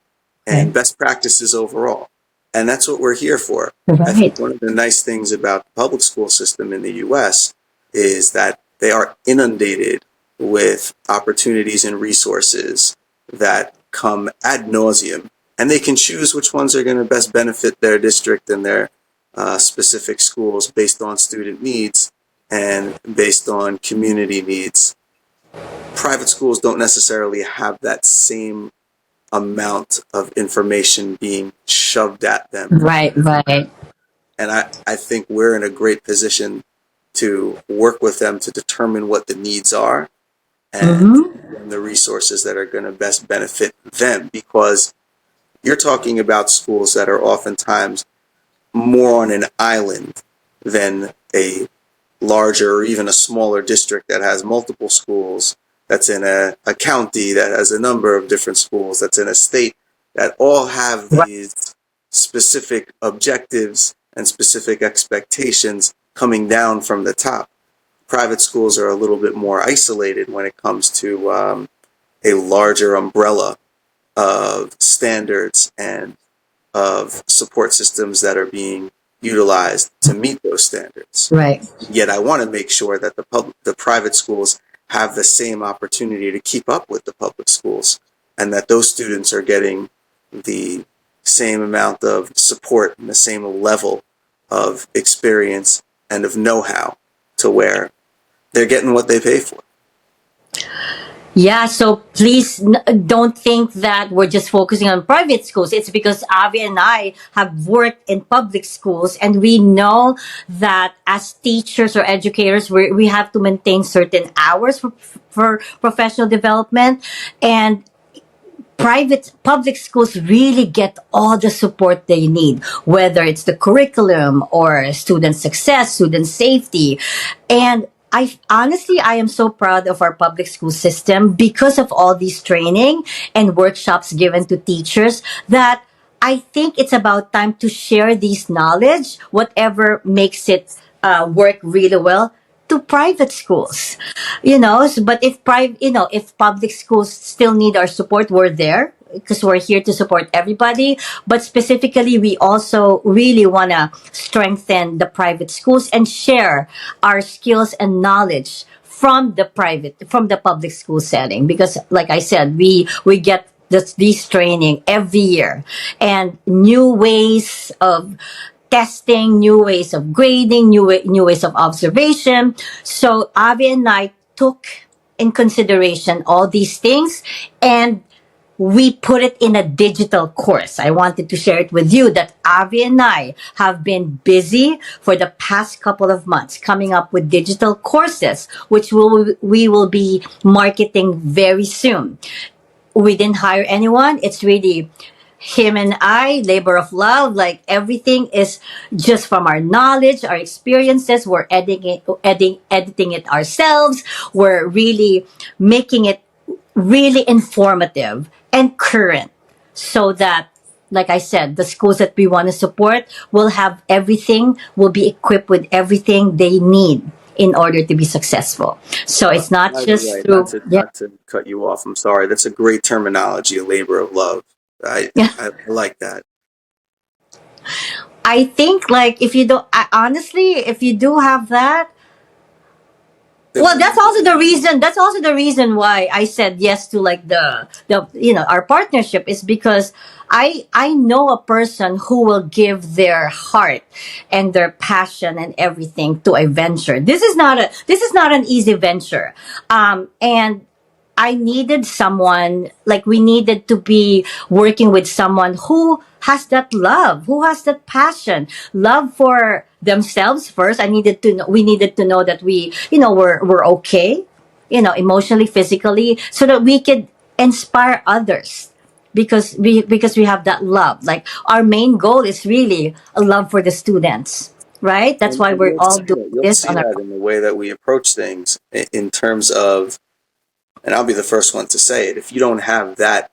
[SPEAKER 2] and
[SPEAKER 1] Right.
[SPEAKER 2] best practices overall. And that's what we're here for. I think
[SPEAKER 1] Right.
[SPEAKER 2] one of the nice things about the public school system in the US is that they are inundated with opportunities and resources that come ad nauseum, and they can choose which ones are going to best benefit their district and their specific schools based on student needs and based on community needs. Private schools don't necessarily have that same amount of information being shoved at them.
[SPEAKER 1] Right. Right.
[SPEAKER 2] And I think we're in a great position to work with them to determine what the needs are and
[SPEAKER 1] Mm-hmm.
[SPEAKER 2] the resources that are going to best benefit them, because you're talking about schools that are oftentimes more on an island than a larger or even a smaller district that has multiple schools, that's in a county that has a number of different schools, that's in a state, that all have
[SPEAKER 1] Right.
[SPEAKER 2] these specific objectives and specific expectations coming down from the top. Private schools are a little bit more isolated when it comes to a larger umbrella of standards and of support systems that are being utilized to meet those standards.
[SPEAKER 1] Right.
[SPEAKER 2] Yet I want to make sure that the private schools have the same opportunity to keep up with the public schools, and that those students are getting the same amount of support and the same level of experience and of know-how, to where they're getting what they pay for.
[SPEAKER 1] Yeah, so please don't think that we're just focusing on private schools. It's because Avi and I have worked in public schools, and we know that as teachers or educators, we have to maintain certain hours for professional development. And public schools really get all the support they need, whether it's the curriculum or student success, student safety. And I am so proud of our public school system because of all these training and workshops given to teachers, that I think it's about time to share these knowledge, whatever makes it work really well, to private schools. But if public schools still need our support, we're there because we're here to support everybody. But specifically, we also really want to strengthen the private schools and share our skills and knowledge from the public school setting, because like I said, we get this training every year, and new ways of testing, new ways of grading, new ways of observation. So Avi and I took in consideration all these things, and we put it in a digital course. I wanted to share it with you that Avi and I have been busy for the past couple of months coming up with digital courses, which we will be marketing very soon. We didn't hire anyone. It's really him and I, labor of love, like everything is just from our knowledge, our experiences. We're editing it ourselves. We're really making it really informative and current so that, like I said, the schools that we want to support will have everything, will be equipped with everything they need in order to be successful. So it's not
[SPEAKER 2] By the
[SPEAKER 1] just
[SPEAKER 2] way, not
[SPEAKER 1] through,
[SPEAKER 2] to
[SPEAKER 1] yeah.
[SPEAKER 2] not to cut you off. I'm sorry. That's a great terminology, a labor of love. I like that.
[SPEAKER 1] I think like if you don't, honestly, if you do have that,
[SPEAKER 2] Then
[SPEAKER 1] well,
[SPEAKER 2] what do
[SPEAKER 1] that's
[SPEAKER 2] you
[SPEAKER 1] also
[SPEAKER 2] do?
[SPEAKER 1] the reason. That's also the reason why I said yes to like the our partnership is because I know a person who will give their heart and their passion and everything to a venture. This is not an easy venture, and I needed someone, like we needed to be working with someone who has that love, who has that passion, love for themselves first. We needed to know that we're okay, emotionally, physically, so that we could inspire others because we have that love. Like our main goal is really a love for the students, right? That's
[SPEAKER 2] And,
[SPEAKER 1] why
[SPEAKER 2] and
[SPEAKER 1] we're
[SPEAKER 2] you'll
[SPEAKER 1] all
[SPEAKER 2] see
[SPEAKER 1] doing
[SPEAKER 2] that. You'll
[SPEAKER 1] this
[SPEAKER 2] see
[SPEAKER 1] on our.
[SPEAKER 2] that in the way that we approach things in terms of, and I'll be the first one to say it. If you don't have that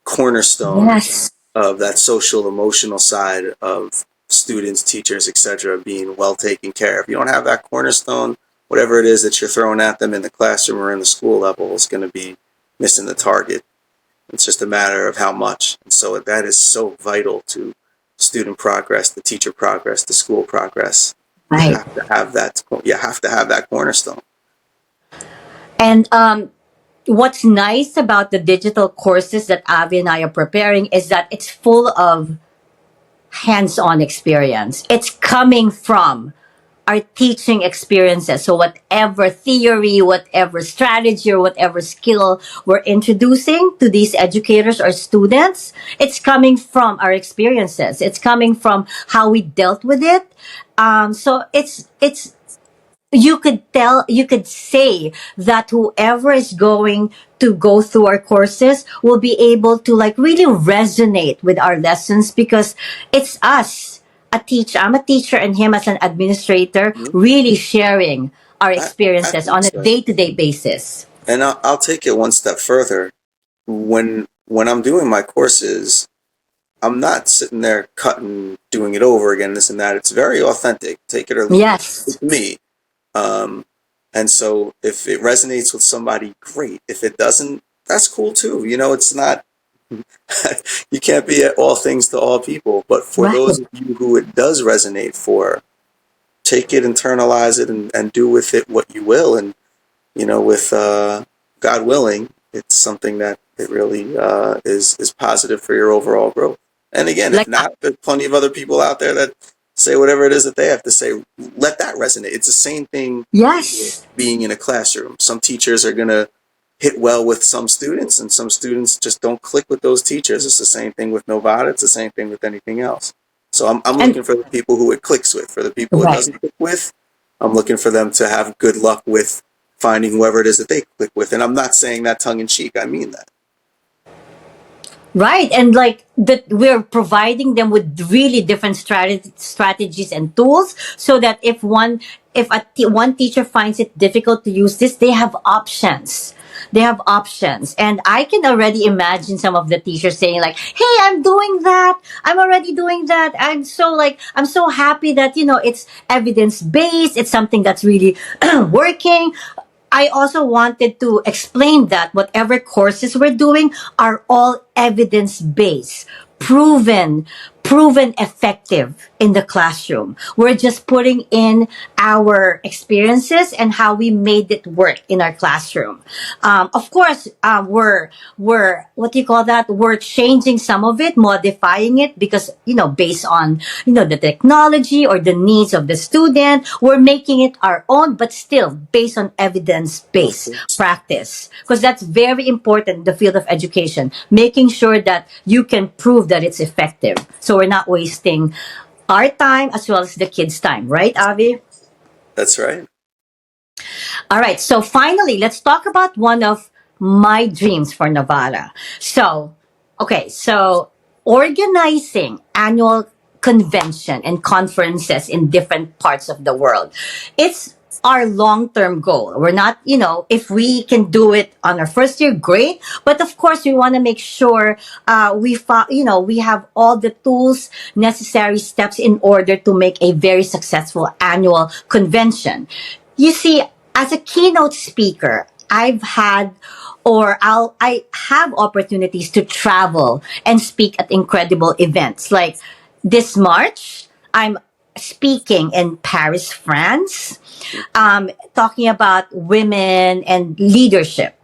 [SPEAKER 2] cornerstone
[SPEAKER 1] Yes.
[SPEAKER 2] of that social emotional side of students, teachers, etc., being well taken care of. If you don't have that cornerstone, whatever it is that you're throwing at them in the classroom or in the school level is going to be missing the target. It's just a matter of how much. And so that is so vital to student progress, the teacher progress, the school progress. You
[SPEAKER 1] Right.
[SPEAKER 2] have to have that. You have to have that cornerstone.
[SPEAKER 1] And what's nice about the digital courses that Avi and I are preparing is that it's full of hands-on experience. It's coming from our teaching experiences. So whatever theory, whatever strategy, or whatever skill we're introducing to these educators or students, it's coming from our experiences. It's coming from how we dealt with it. So it's you could say that whoever is going to go through our courses will be able to like really resonate with our lessons because it's us, a teacher. I'm a teacher and him as an administrator,
[SPEAKER 2] Mhm.
[SPEAKER 1] really sharing our
[SPEAKER 2] I
[SPEAKER 1] experiences
[SPEAKER 2] think
[SPEAKER 1] on a
[SPEAKER 2] so.
[SPEAKER 1] day-to-day basis.
[SPEAKER 2] And I'll take it one step further. When I'm doing my courses, I'm not sitting there cutting, doing it over again, this and that. It's very authentic. Take it or leave it.
[SPEAKER 1] Yes.
[SPEAKER 2] It's me. Um, and so if it resonates with somebody, great. If it doesn't, that's cool too. It's not, you can't be at all things to all people. But for
[SPEAKER 1] Right.
[SPEAKER 2] those of you who it does resonate for, take it, internalize it, and do with it what you will. And with God willing, it's something that it really is positive for your overall growth. And again, if
[SPEAKER 1] Like,
[SPEAKER 2] not, there's plenty of other people out there that say whatever it is that they have to say. Let that resonate. It's the same thing with
[SPEAKER 1] yes.
[SPEAKER 2] being in a classroom. Some teachers are gonna hit well with some students, and some students just don't click with those teachers. It's the same thing with Novata. It's the same thing with anything else. So I'm
[SPEAKER 1] And
[SPEAKER 2] looking for the people who it clicks with. For the people it
[SPEAKER 1] right.
[SPEAKER 2] doesn't click with, I'm looking for them to have good luck with finding whoever it is that they click with. And I'm not saying that tongue in cheek. I mean that.
[SPEAKER 1] Right. And like that we're providing them with really different strategies and tools so that if one teacher finds it difficult to use this, they have options. They have options. And I can already imagine some of the teachers saying like, "Hey, I'm doing that. I'm already doing that. I'm so happy that, it's evidence-based. It's something that's really working." I also wanted to explain that whatever courses we're doing are all evidence based, proven effective in the classroom. We're just putting in our experiences and how we made it work in our classroom. Of course, we're what do you call that? We're changing some of it, modifying it because based on the technology or the needs of the student, we're making it our own, but still based on evidence
[SPEAKER 2] Of
[SPEAKER 1] based
[SPEAKER 2] course.
[SPEAKER 1] practice because that's very important in the field of education, making sure that you can prove that it's effective. So we're not wasting our time as well as the kids' time, right, Avi?
[SPEAKER 2] That's right.
[SPEAKER 1] All right. So finally, let's talk about one of my dreams for Nevada. So, okay. So organizing annual convention and conferences in different parts of the world. It's our long-term goal. We're not, if we can do it on our first year, great. But of course, we want to make sure we have all the tools, necessary steps in order to make a very successful annual convention. You see, as a keynote speaker, I have opportunities to travel and speak at incredible events. Like this March, I'm speaking in Paris, France, talking about women and leadership.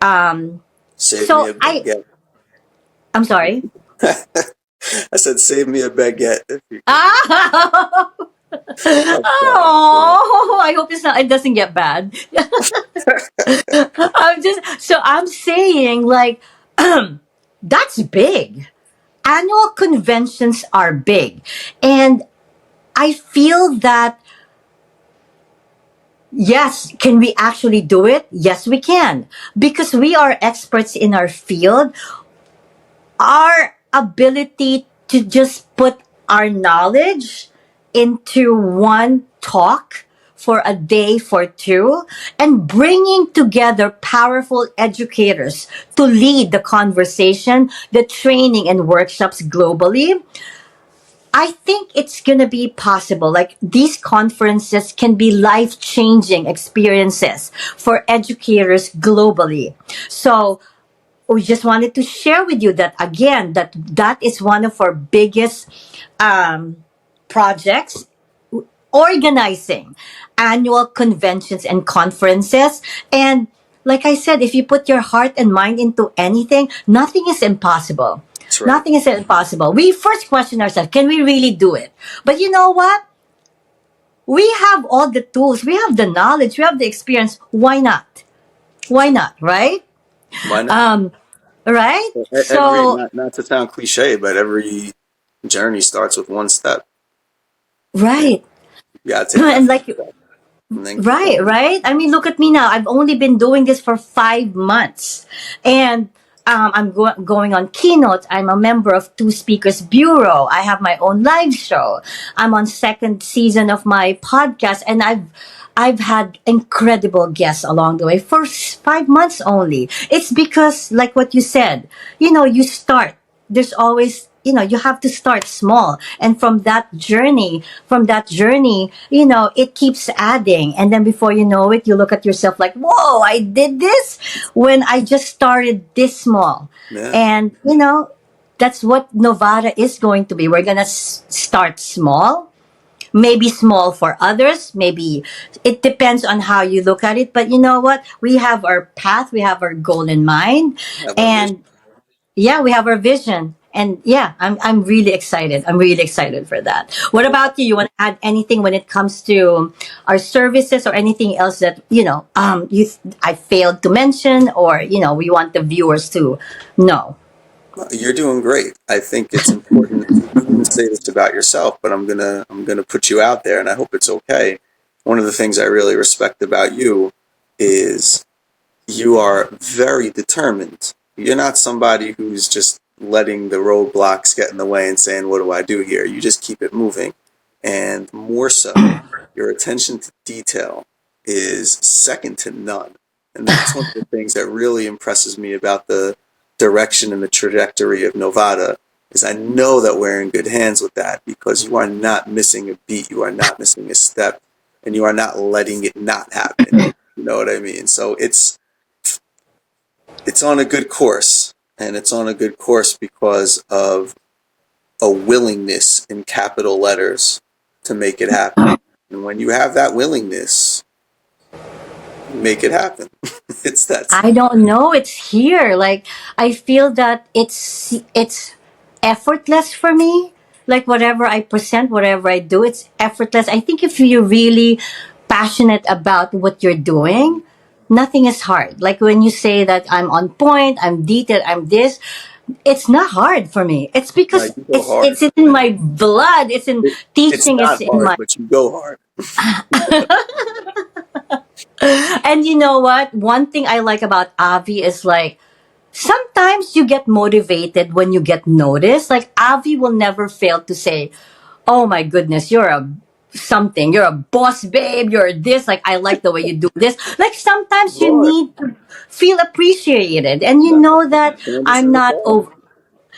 [SPEAKER 1] Um,
[SPEAKER 2] Save me a
[SPEAKER 1] so I,
[SPEAKER 2] baguette.
[SPEAKER 1] I'm sorry.
[SPEAKER 2] I said, save me a baguette if you could.
[SPEAKER 1] Ah!
[SPEAKER 2] I'm sorry. Go ahead.
[SPEAKER 1] Oh, I hope it doesn't get bad. I'm saying like, that's big. Annual conventions are big. And I feel that, yes, can we actually do it? Yes, we can. Because we are experts in our field. Our ability to just put our knowledge into one talk for a day for two and bringing together powerful educators to lead the conversation, the training and workshops globally. I think it's going to be possible. Like these conferences can be life changing experiences for educators globally. So we just wanted to share with you that again, that is one of our biggest projects, organizing annual conventions and conferences. And like I said, if you put your heart and mind into anything, nothing is impossible.
[SPEAKER 2] That's right.
[SPEAKER 1] Nothing is impossible. We first question ourselves, can we really do it? But you know what? We have all the tools, we have the knowledge, we have the experience. Why not? Why not, right?
[SPEAKER 2] Why not?
[SPEAKER 1] Um, right?
[SPEAKER 2] Every
[SPEAKER 1] So,
[SPEAKER 2] not to sound cliche, but every journey starts with one step. And
[SPEAKER 1] right.
[SPEAKER 2] you gotta take that
[SPEAKER 1] And
[SPEAKER 2] first
[SPEAKER 1] like,
[SPEAKER 2] step and then keep
[SPEAKER 1] right,
[SPEAKER 2] going.
[SPEAKER 1] right. I mean, look at me now. I've only been doing this for 5 months, and going on keynotes. I'm a member of Two Speakers Bureau. I have my own live show. I'm on second season of my podcast, and I've had incredible guests along the way for 5 months only. It's because, like what you said, you start. There's always, you have to start small, and from that journey, it keeps adding, and then before you know it, you look at yourself like, whoa, I did this when I just started this small.
[SPEAKER 2] Yeah.
[SPEAKER 1] And that's what Novara is going to be. We're gonna start small, maybe small for others, maybe it depends on how you look at it, but you know what, we have our path, we have our goal in mind.
[SPEAKER 2] Have a vision.
[SPEAKER 1] And yeah, we have our vision. And yeah, I'm really excited. I'm really excited for that. What about you? You want to add anything when it comes to our services or anything else that I failed to mention, or we want the viewers to know?
[SPEAKER 2] You're doing great. I think it's important. You didn't say this about yourself, but I'm gonna put you out there, and I hope it's okay. One of the things I really respect about you is you are very determined. You're not somebody who's just letting the roadblocks get in the way and saying, "What do I do here?" You just keep it moving, and more so, your attention to detail is second to none. And that's one of the things that really impresses me about the direction and the trajectory of Novata is I know that we're in good hands with that because you are not missing a beat, you are not missing a step, and you are not letting it not happen. You know what I mean? So it's on a good course, and it's on a good course because of a willingness in capital letters to make it happen. And when you have that willingness, you make it happen. It's that
[SPEAKER 1] I
[SPEAKER 2] simple.
[SPEAKER 1] don't know. It's here. Like I feel that it's effortless for me. Like whatever I present, whatever I do, it's effortless. I think if you're really passionate about what you're doing, nothing is hard. Like when you say that I'm on point, I'm detailed, I'm this, it's not hard for me. It's
[SPEAKER 2] No,
[SPEAKER 1] because
[SPEAKER 2] you go
[SPEAKER 1] it's
[SPEAKER 2] hard.
[SPEAKER 1] in my blood. It's in
[SPEAKER 2] It's
[SPEAKER 1] teaching. It's
[SPEAKER 2] not
[SPEAKER 1] in
[SPEAKER 2] hard,
[SPEAKER 1] my
[SPEAKER 2] but you go hard.
[SPEAKER 1] and you know what? One thing I like about Avi is like sometimes you get motivated when you get noticed. Like Avi will never fail to say, "Oh my goodness, you're a something. You're a boss, babe. You're this. Like I like the way you do this." Like sometimes you
[SPEAKER 2] Lord,
[SPEAKER 1] need to feel appreciated, and you
[SPEAKER 2] no,
[SPEAKER 1] know that
[SPEAKER 2] Candace
[SPEAKER 1] I'm
[SPEAKER 2] has a
[SPEAKER 1] not
[SPEAKER 2] call.
[SPEAKER 1] over.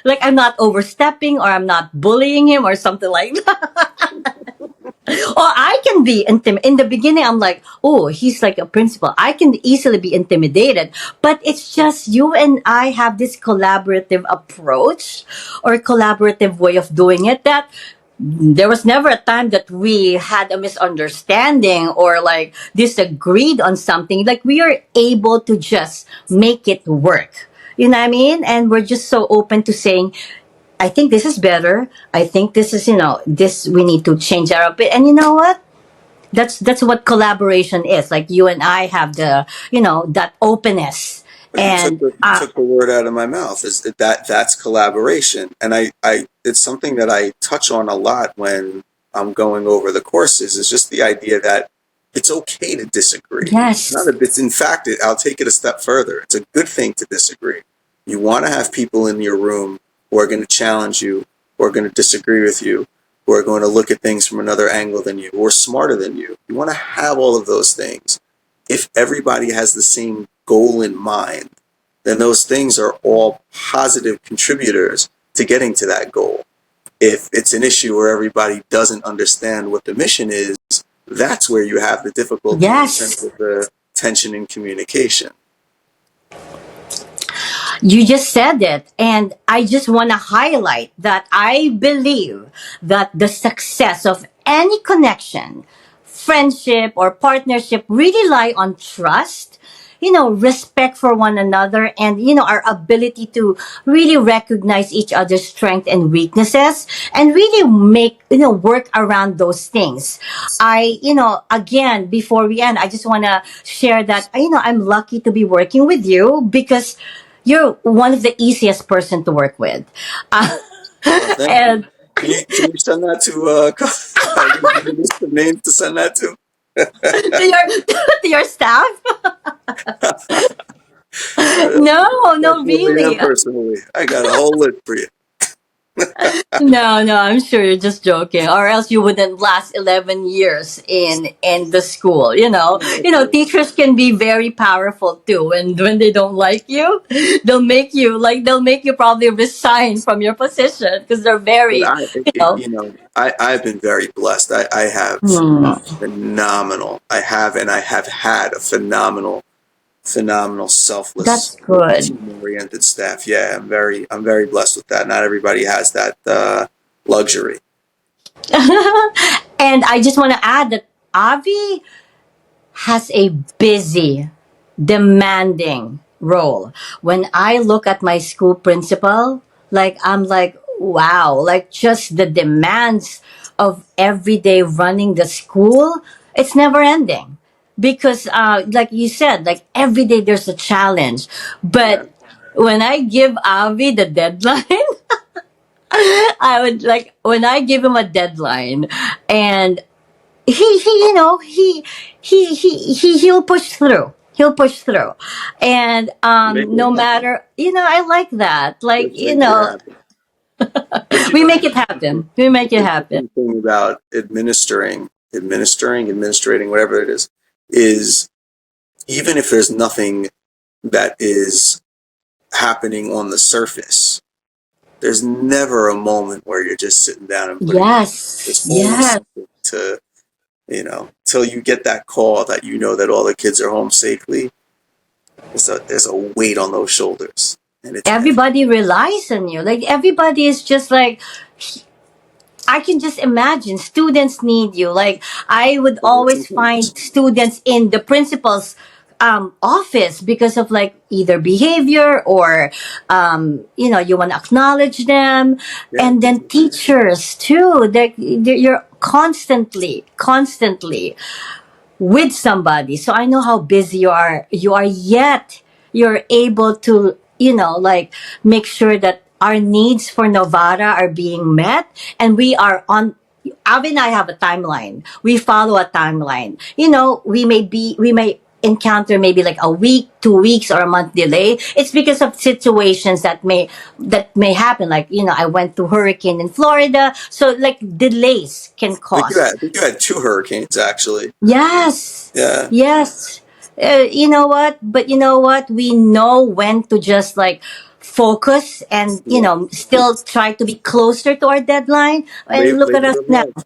[SPEAKER 1] Like I'm not overstepping, or I'm not bullying him or something like that. Or I can be intimidated. In the beginning, I'm like, oh, he's like a principal. I can easily be intimidated. But it's just you and I have this collaborative approach or collaborative way of doing it that there was never a time that we had a misunderstanding or like disagreed on something. Like we are able to just make it work. You know what I mean? And we're just so open to saying, I think this is better. I think this is, this we need to change our bit. And you know what? That's what collaboration is. Like you and I have that openness.
[SPEAKER 2] But
[SPEAKER 1] And
[SPEAKER 2] you took the word out of my mouth. Is that's collaboration, and I it's something that I touch on a lot when I'm going over the courses. Is just the idea that it's okay to disagree. Not
[SPEAKER 1] yes,
[SPEAKER 2] a, it's in fact, I'll take it a step further. It's a good thing to disagree. You want to have people in your room who are going to challenge you, who are going to disagree with you, who are going to look at things from another angle than you, or smarter than you. You want to have all of those things. If everybody has the same goal in mind, then those things are all positive contributors to getting to that goal. If it's an issue where everybody doesn't understand what the mission is, that's where you have the difficulty in terms
[SPEAKER 1] yes.
[SPEAKER 2] of the tension in communication.
[SPEAKER 1] You just said it. And I just want to highlight that I believe that the success of any connection, friendship, or partnership really lie on trust, respect for one another, and, our ability to really recognize each other's strength and weaknesses and really make, work around those things. Again, before we end, I just want to share that, I'm lucky to be working with you because you're one of the easiest person to work with. Uh,
[SPEAKER 2] Oh, thank you.
[SPEAKER 1] and
[SPEAKER 2] Can you send that to give me a list of names to send that to?
[SPEAKER 1] to your to your staff? No, no,
[SPEAKER 2] Professionally
[SPEAKER 1] really.
[SPEAKER 2] and personally, I got a whole list for you.
[SPEAKER 1] No, no, I'm sure you're just joking, or else you wouldn't last 11 years in the school. Teachers can be very powerful too, and when they don't like you, they'll make you probably resign from your position because they're
[SPEAKER 2] But
[SPEAKER 1] very, you know.
[SPEAKER 2] I've been very blessed. I have
[SPEAKER 1] Hmm,
[SPEAKER 2] phenomenal. I have and I have had a phenomenal, selfless,
[SPEAKER 1] that's good.
[SPEAKER 2] team-oriented staff. Yeah, I'm very blessed with that. Not everybody has that luxury.
[SPEAKER 1] And I just want to add that Avi has a busy, demanding role. When I look at my school principal, like I'm like, wow, like just the demands of every day running the school, it's never ending. Because like you said, like every day there's a challenge.
[SPEAKER 2] Yeah,
[SPEAKER 1] But when I give Avi the deadline, I would like when I give him a deadline and he'll push through. He'll push through. And
[SPEAKER 2] making
[SPEAKER 1] no
[SPEAKER 2] it happen.
[SPEAKER 1] matter, I like that. Like,
[SPEAKER 2] Let's make it happen. But
[SPEAKER 1] we make it
[SPEAKER 2] the
[SPEAKER 1] happen. We make it happen.
[SPEAKER 2] interesting thing about administrating, whatever it is even if there's nothing that is happening on the surface, there's never a moment where you're just sitting down and putting your hand.
[SPEAKER 1] Yes.
[SPEAKER 2] There's always
[SPEAKER 1] Yes.
[SPEAKER 2] something to, till you get that call that you know that all the kids are home safely. There's a weight on those shoulders, and it's heavy.
[SPEAKER 1] Everybody relies on you. Like everybody is just like I can just imagine students need you. Like I would
[SPEAKER 2] So it's
[SPEAKER 1] always
[SPEAKER 2] intense.
[SPEAKER 1] find students in the principal's office because of like either behavior or you want to acknowledge them,
[SPEAKER 2] Yeah,
[SPEAKER 1] and then teachers too. You're constantly with somebody. So I know how busy you are. Yet you're able to, like make sure that our needs for Novara are being met, and we are on. Avi and I have a timeline. We follow a timeline. We may encounter maybe like a week, 2 weeks, or a month delay, it's because of situations that may happen. Like, I went through hurricane in Florida, so like delays can cause.
[SPEAKER 2] I think you had two hurricanes actually.
[SPEAKER 1] Yes,
[SPEAKER 2] Yeah.
[SPEAKER 1] yes. You know what? But you know what? We know when to just like focus and
[SPEAKER 2] Yeah.
[SPEAKER 1] still try to be closer to our deadline. And look at
[SPEAKER 2] Labor
[SPEAKER 1] us
[SPEAKER 2] of
[SPEAKER 1] now.
[SPEAKER 2] love.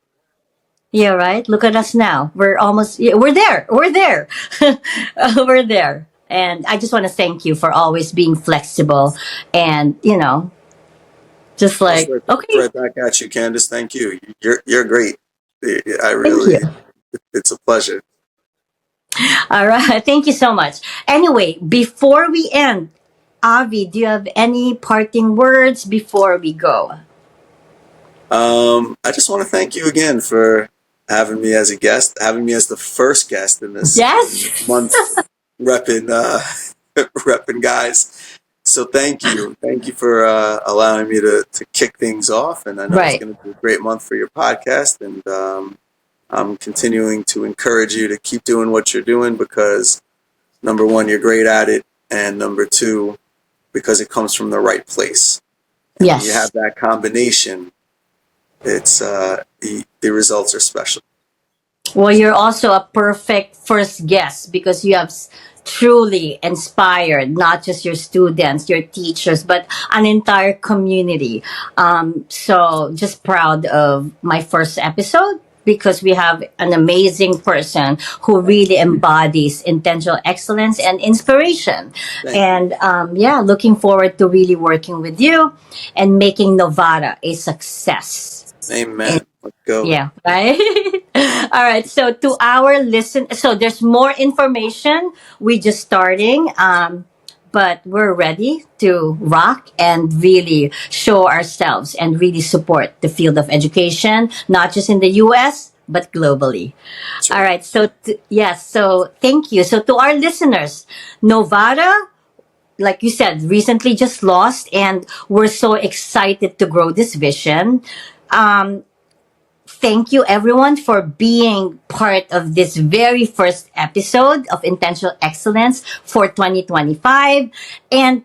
[SPEAKER 1] Yeah, right. Look at us now. We're almost. Yeah, we're there. We're there. We're there. And I just want to thank you for always being flexible and just
[SPEAKER 2] That's
[SPEAKER 1] like,
[SPEAKER 2] right,
[SPEAKER 1] okay,
[SPEAKER 2] right back at you, Candace. Thank you. You're great. I
[SPEAKER 1] thank you.
[SPEAKER 2] really, it's a pleasure.
[SPEAKER 1] All right. Thank you so much. Anyway, before we end, Avi, do you have any parting words before we go?
[SPEAKER 2] I just want to thank you again for having me as a guest, having me as the first guest in this
[SPEAKER 1] Yes.
[SPEAKER 2] month repping repping guys. So thank you for allowing me to kick things off. And I know it's
[SPEAKER 1] Right.
[SPEAKER 2] going to be a great month for your podcast, and I'm continuing to encourage you to keep doing what you're doing because number one, you're great at it, and number two, because it comes from the right place. And when you have
[SPEAKER 1] Yes.
[SPEAKER 2] that combination, it's the results are special.
[SPEAKER 1] Well, you're also a perfect first guest because you have truly inspired not just your students, your teachers, but an entire community. So just proud of my first episode because we have an amazing person who
[SPEAKER 2] Thank
[SPEAKER 1] really embodies intentional excellence and inspiration.
[SPEAKER 2] thank you.
[SPEAKER 1] And yeah, looking forward to really working with you and making Novata a success.
[SPEAKER 2] Amen. Let's go.
[SPEAKER 1] Yeah, right. All right. So to our so there's more information. We just starting, but we're ready to rock and really show ourselves and really support the field of education, not just in the U.S. but globally.
[SPEAKER 2] That's
[SPEAKER 1] All
[SPEAKER 2] right.
[SPEAKER 1] right. So yes. So thank you. So to our listeners, Novara, like you said, recently just lost, and we're so excited to grow this vision. Um, Thank you everyone for being part of this very first episode of Intentional Excellence for 2025. And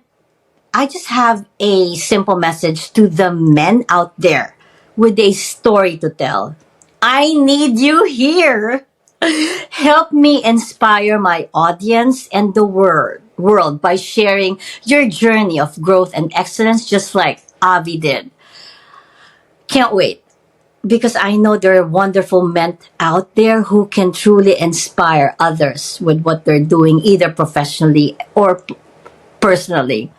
[SPEAKER 1] I just have a simple message to the men out there with a story to tell. I need you here. Help me inspire my audience and the world by sharing your journey of growth and excellence just like Avi did. Can't wait because I know there are wonderful men out there who can truly inspire others with what they're doing, either professionally or personally.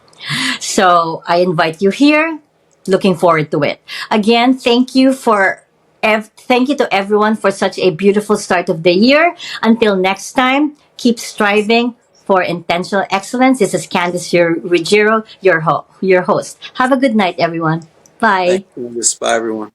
[SPEAKER 1] So I invite you here. Looking forward to it. Again, thank you to everyone for such a beautiful start of the year. Until next time, keep striving for intentional excellence. This is Candice Ruggiero, your host. Have a good night, everyone.
[SPEAKER 2] Thank
[SPEAKER 1] Bye.
[SPEAKER 2] you. Bye, everyone.